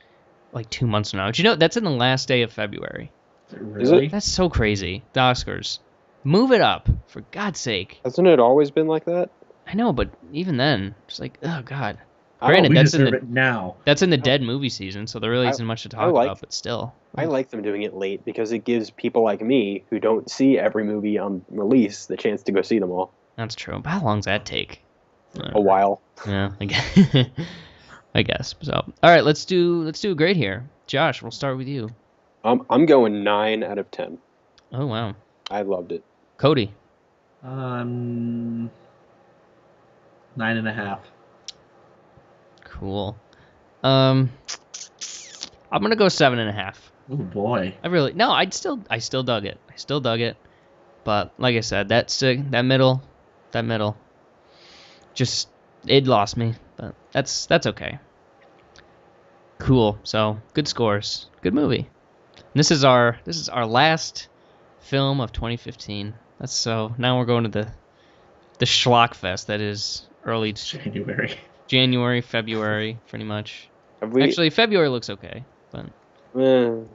like 2 months from now. But that's in the last day of February. Really? That's so crazy. The Oscars. Move it up, for God's sake. Hasn't it always been like that? I know, but even then, it's like, oh God. I don't- Granted, We that's in deserve the it now. that's in the dead movie season, so there really isn't much to talk about. But still, I like them doing it late because it gives people like me who don't see every movie on release the chance to go see them all. that's true. But how long does that take? A while. Yeah, I guess. I guess. So, all right, let's do a grade here. Josh, we'll start with you. I'm going 9 out of 10. Oh wow, I loved it. Cody. 9.5. Cool. I'm gonna go 7.5. Oh boy. I still dug it. I still dug it. But like I said, that middle, just it lost me. But that's okay. Cool. So good scores. Good movie. And this is our last film of 2015. So now we're going to the Schlockfest that is early January, February, pretty much. Actually, February looks okay, but we'll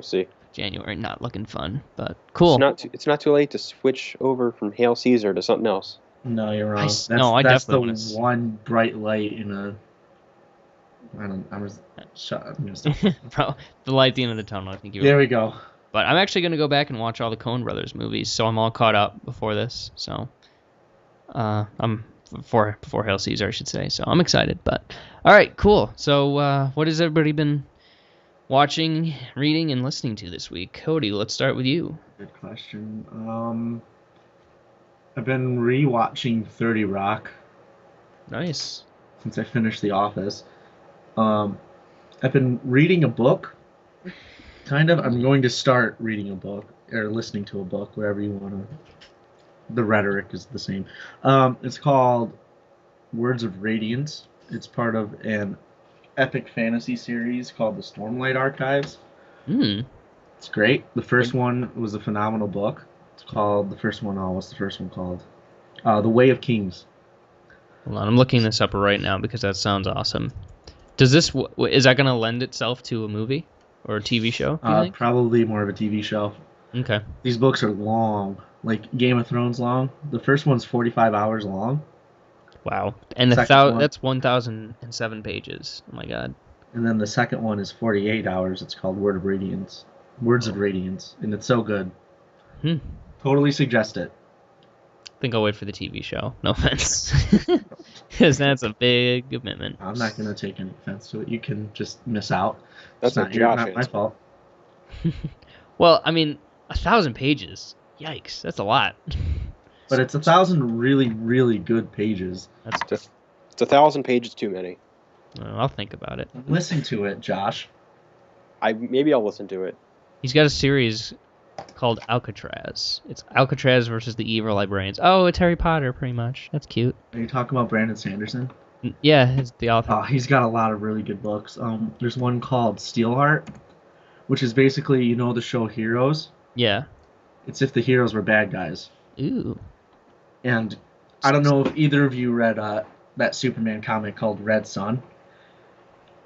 see. January not looking fun, but cool. It's not too late to switch over from Hail Caesar to something else. No, you're wrong. That's that's definitely the one bright light in a. I'm gonna stop. Bro, the light at the end of the tunnel. I think you. There we go. But I'm actually gonna go back and watch all the Coen Brothers movies, so I'm all caught up before this. So, I'm before Hail Caesar, I should say. So I'm excited. But all right, cool. So, what has everybody been watching, reading, and listening to this week? Cody, let's start with you. Good question. I've been rewatching 30 Rock Nice. since I finished The Office. I've been reading a book. Kind of. I'm going to start reading a book or listening to a book, wherever you want to. The rhetoric is the same. It's called Words of Radiance. It's part of an epic fantasy series called the Stormlight Archives. It's great. The first one was a phenomenal book. It's called what's the first one called? The Way of Kings. Hold on, I'm looking this up right now because that sounds awesome. Is that going to lend itself to a movie or a TV show? Do you think? Probably more of a TV show. Okay. These books are long, like Game of Thrones long. The first one's 45 hours long. Wow. And that's 1,007 pages. Oh my God. And then the second one is 48 hours. It's called Words of Radiance, and it's so good. Totally suggest it. I think I'll wait for the TV show. No offense. Because that's a big commitment. I'm not going to take any offense to it. You can just miss out. That's It's what not my fault. Well, I mean, 1,000 pages. Yikes. That's a lot. But it's 1,000 really, really good pages. That's It's 1,000 pages too many. I'll think about it. Listen to it, Josh. Maybe I'll listen to it. He's got a series called Alcatraz. It's Alcatraz versus the Evil Librarians. Oh, it's Harry Potter, pretty much. That's cute. Are you talking about Brandon Sanderson? Yeah, it's the author. Oh, he's got a lot of really good books. There's one called Steelheart, which is basically, the show Heroes. Yeah. It's if the heroes were bad guys. Ooh. And I don't know if either of you read that Superman comic called Red Sun.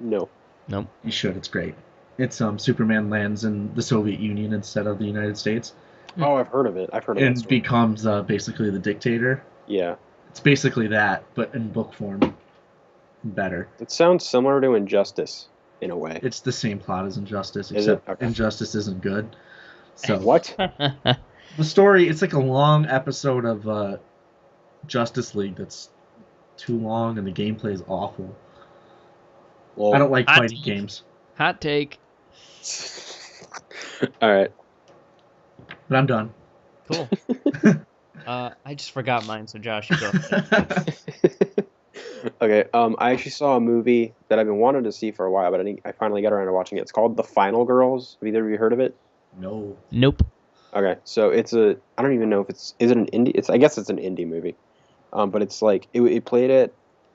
No. Nope. You should. It's great. It's Superman lands in the Soviet Union instead of the United States. Oh, I've heard of it. And becomes basically the dictator. Yeah. It's basically that, but in book form. Better. It sounds similar to Injustice in a way. It's the same plot as Injustice, Is it? except Okay. Injustice isn't good. So What? the story, it's like a long episode of Justice League that's too long, and the gameplay is awful. Well, I don't like Hot fighting take. games, Hot take. All right. but I'm done. Cool. I just forgot mine, so Josh, you go. Okay. I actually saw a movie that I've been wanting to see for a while, but I finally got around to watching it. It's called The Final Girls. Have either of you heard of it? No. Nope. Okay, so I don't even know if is it an indie? I guess it's an indie movie, but it's like it played at,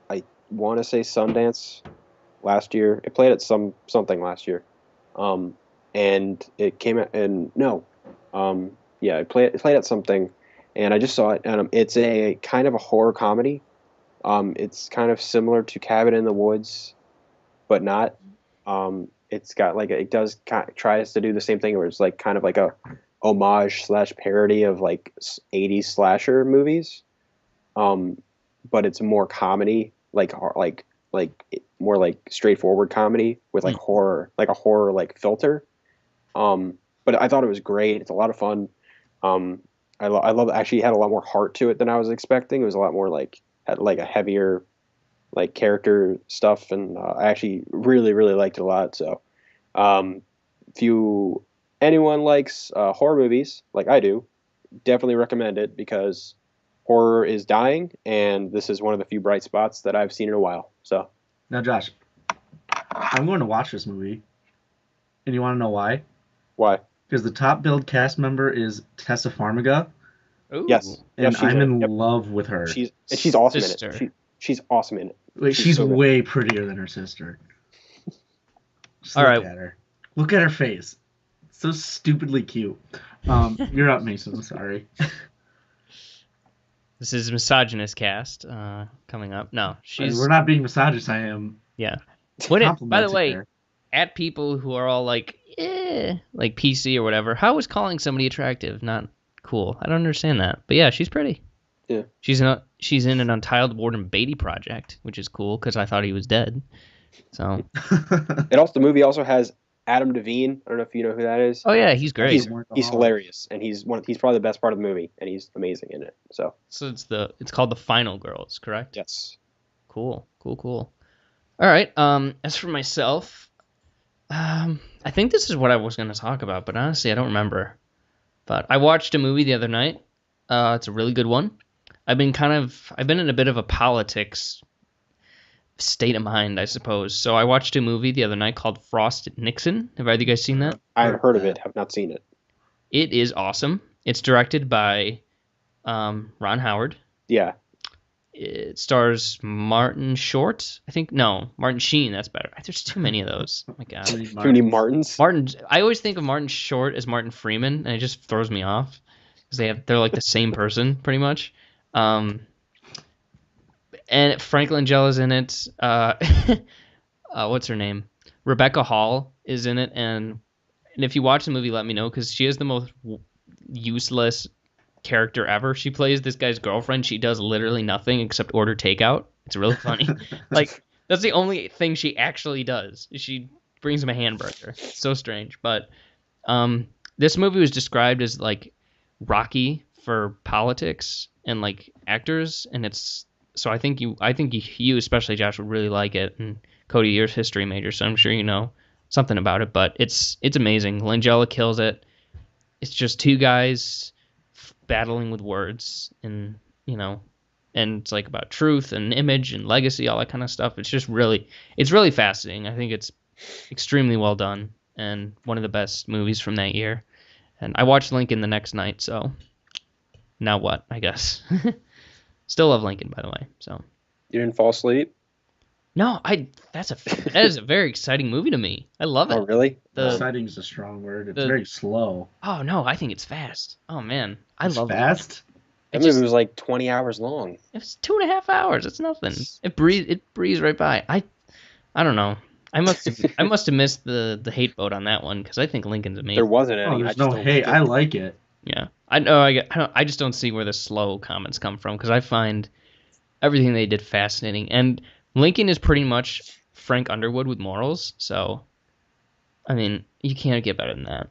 I want to say Sundance last year. It played at something last year, and it came out and no, yeah, it played at something, and I just saw it, and it's a kind of a horror comedy. It's kind of similar to Cabin in the Woods, but not. It's got like tries to do the same thing where it's like kind of like a homage / parody of like 80s slasher movies, but it's more comedy, like more like straightforward comedy with like horror, like a horror like filter. But I thought it was great. It's a lot of fun. I love actually had a lot more heart to it than I was expecting. It was a lot more like had like a heavier like character stuff, and I actually really liked it a lot. So if anyone likes horror movies like I do, definitely recommend it because horror is dying, and this is one of the few bright spots that I've seen in a while. So Now, Josh, I'm going to watch this movie, and you want to know why? why? Because the top billed cast member is Tessa Farmiga, Ooh. Yes, and she's I'm in yep. love with her. She's awesome Sister. in it. She's awesome in it. Wait, she's so good. way prettier than her sister. Just All look right. at her. Look at her face. It's so stupidly cute. You're up, Mason. I'm sorry. This is Misogynist Cast coming up. No, she's... We're not being misogynist. I am. Yeah. By the complimenting way, her. at people who are all like PC or whatever, how is calling somebody attractive not cool? I don't understand that. But yeah, she's pretty. Yeah. She's in an Untitled Warden Beatty project, which is cool because I thought he was dead. So. The movie also has Adam Devine. I don't know if you know who that is. Oh yeah, he's great. He's hilarious, and he's probably the best part of the movie, and he's amazing in it. So it's called The Final Girls, correct? yes. Cool. All right. As for myself, I think this is what I was going to talk about, but honestly, I don't remember. But I watched a movie the other night. It's a really good one. I've been in a bit of a politics state of mind, I suppose. So I watched a movie the other night called Frost Nixon. Have either of you guys seen that? I've heard of it, have not seen it. It is awesome. It's directed by Ron Howard. Yeah. It stars Martin Short. Martin Sheen. That's better. There's too many of those. Oh my god. Too many Martins. I always think of Martin Short as Martin Freeman, and it just throws me off because they're like the same person pretty much. And Frank Langella's in it. What's her name? Rebecca Hall is in it, and if you watch the movie, let me know because she is the most useless character ever. She plays this guy's girlfriend. She does literally nothing except order takeout. It's really funny. Like that's the only thing she actually does. She brings him a hamburger. It's so strange. But this movie was described as like Rocky for politics and like actors, and it's so I think you especially Josh would really like it, and Cody, you're a history major, so I'm sure you know something about it. But it's amazing. Langella kills it. It's just two guys battling with words, and and it's like about truth and image and legacy, all that kind of stuff. It's really fascinating. I think it's extremely well done and one of the best movies from that year. And I watched Lincoln the next night, so now what, I guess. Still love Lincoln, by the way. So You didn't fall asleep? no, that is a very exciting movie to me. I love it. Oh, really? Exciting is a strong word. It's very slow. Oh no, I think it's fast. Oh man, It's love fast? That movie was like 20 hours long. It's 2.5 hours. It's nothing. It breezed right by. I don't know. I must have missed the hate boat on that one because I think Lincoln's amazing. There wasn't any. Oh, I there's just no don't hate. like it. I like it. Yeah, I know. I just don't see where the slow comments come from because I find everything they did fascinating. And Lincoln is pretty much Frank Underwood with morals, so I mean, you can't get better than that.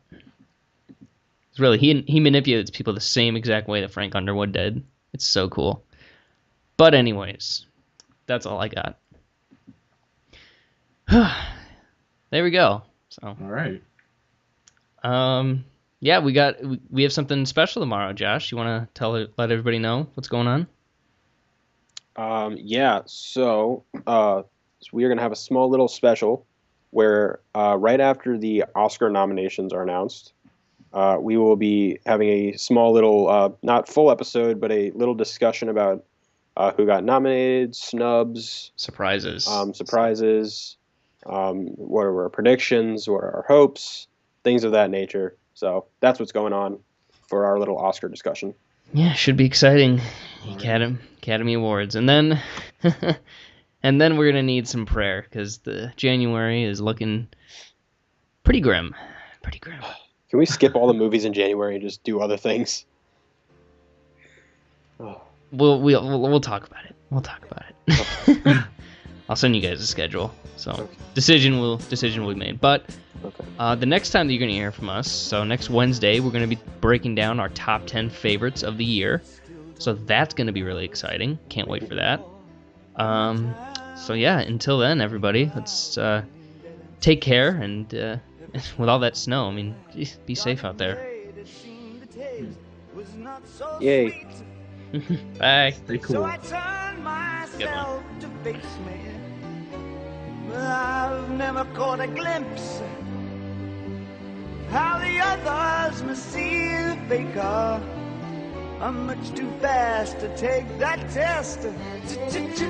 It's really, he manipulates people the same exact way that Frank Underwood did. It's so cool. But anyways, that's all I got. There we go. So All right. yeah, we have something special tomorrow. Josh, you want to let everybody know what's going on? Yeah. So we are gonna have a small little special where right after the Oscar nominations are announced, we will be having a small little, not full episode, but a little discussion about who got nominated, snubs, Surprises. what are our predictions, what are our hopes, things of that nature. So that's what's going on for our little Oscar discussion. Yeah, should be exciting. Academy Awards, and then and then we're gonna need some prayer because the January is looking pretty grim. Pretty grim. Can we skip all the movies in January and just do other things? Oh. We'll talk about it. We'll talk about it. I'll send you guys a schedule. So Okay. decision will be made. But Okay. the next time that you're gonna hear from us, so next Wednesday, we're gonna be breaking down our top 10 favorites of the year. So that's gonna be really exciting. Can't wait for that. So yeah, until then, everybody, let's take care and with all that snow, I mean, geez, be safe out there. Yay. Bye. Stay So cool. I turn Good myself to face me. But I've never caught a glimpse how the others must see the faker. I'm much too fast to take that test. Change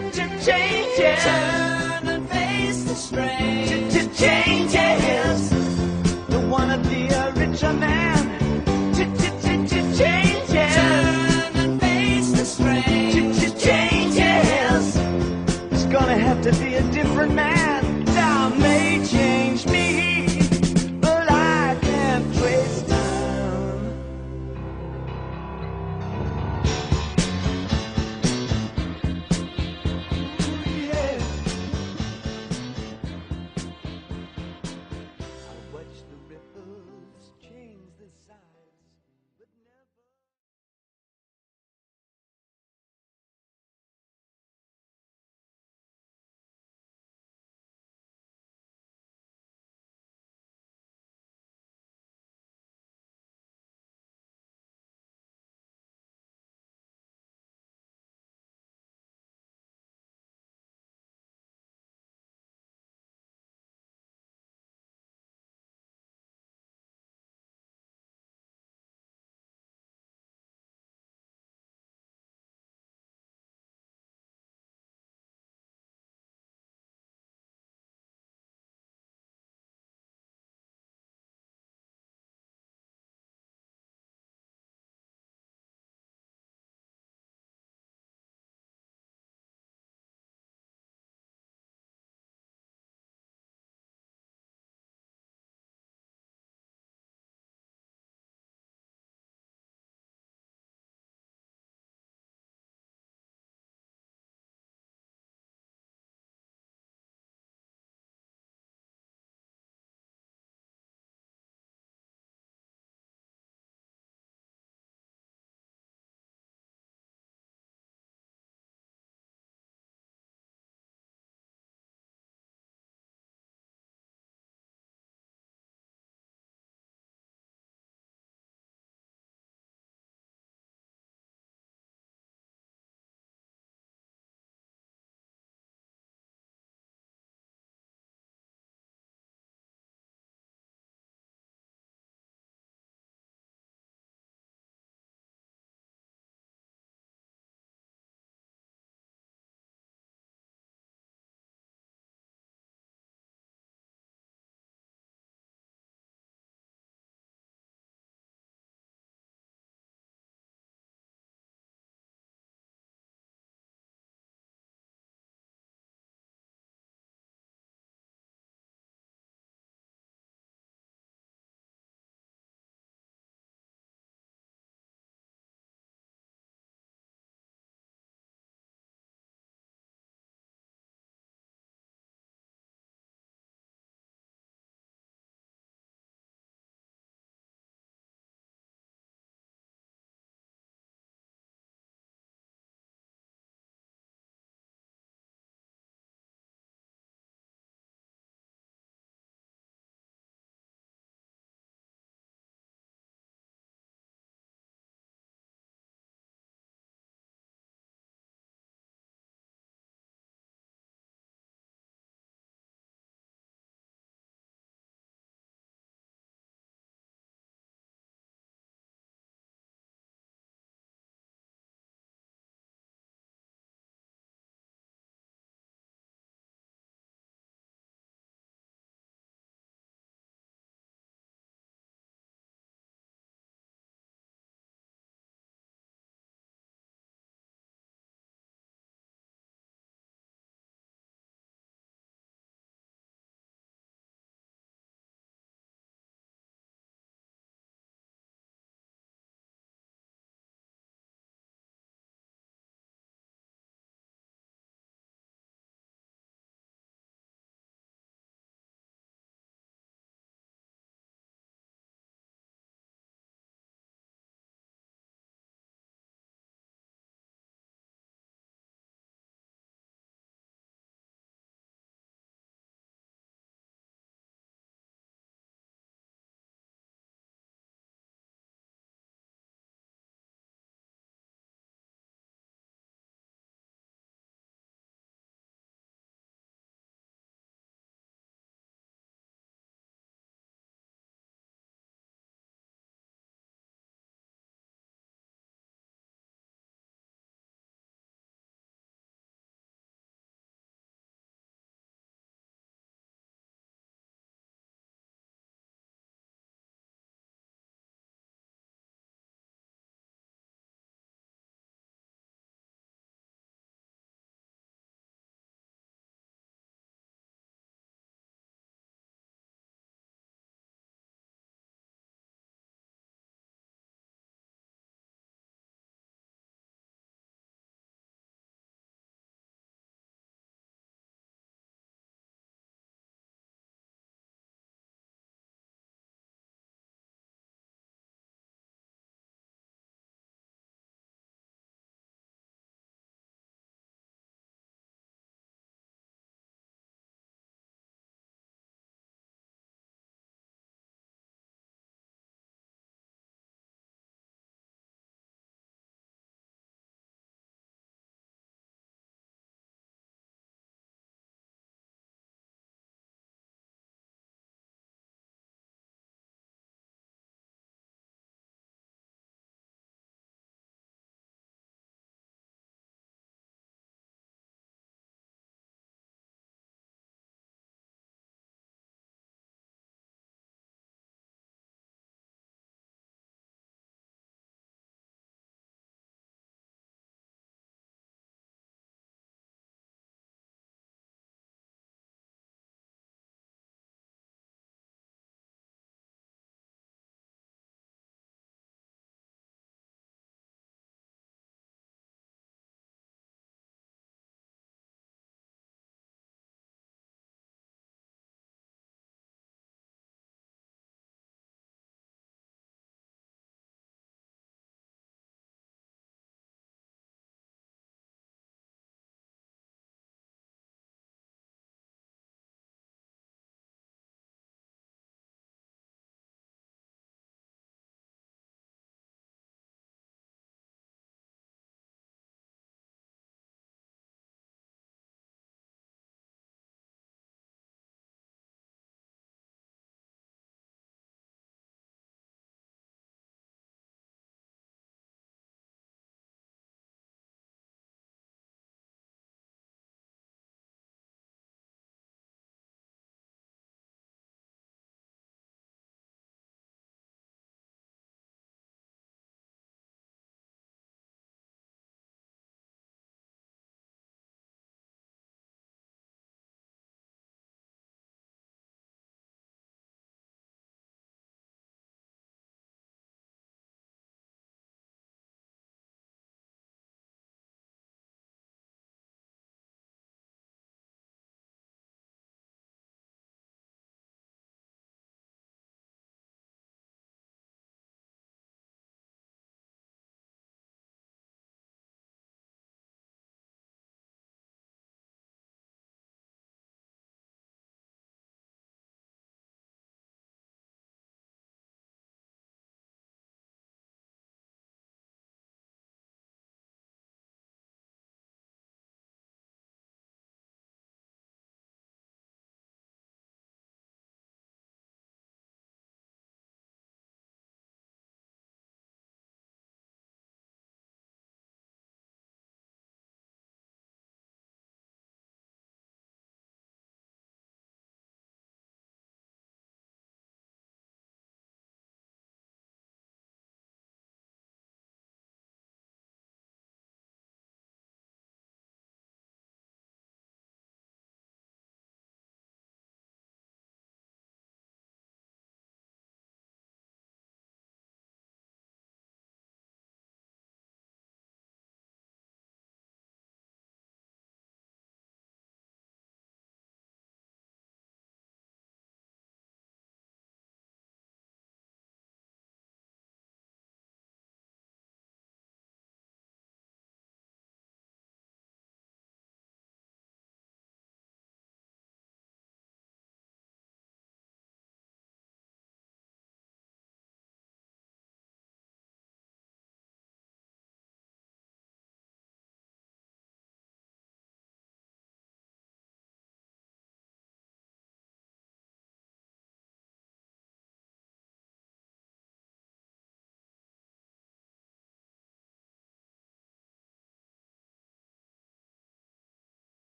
it. Turn and face the strain.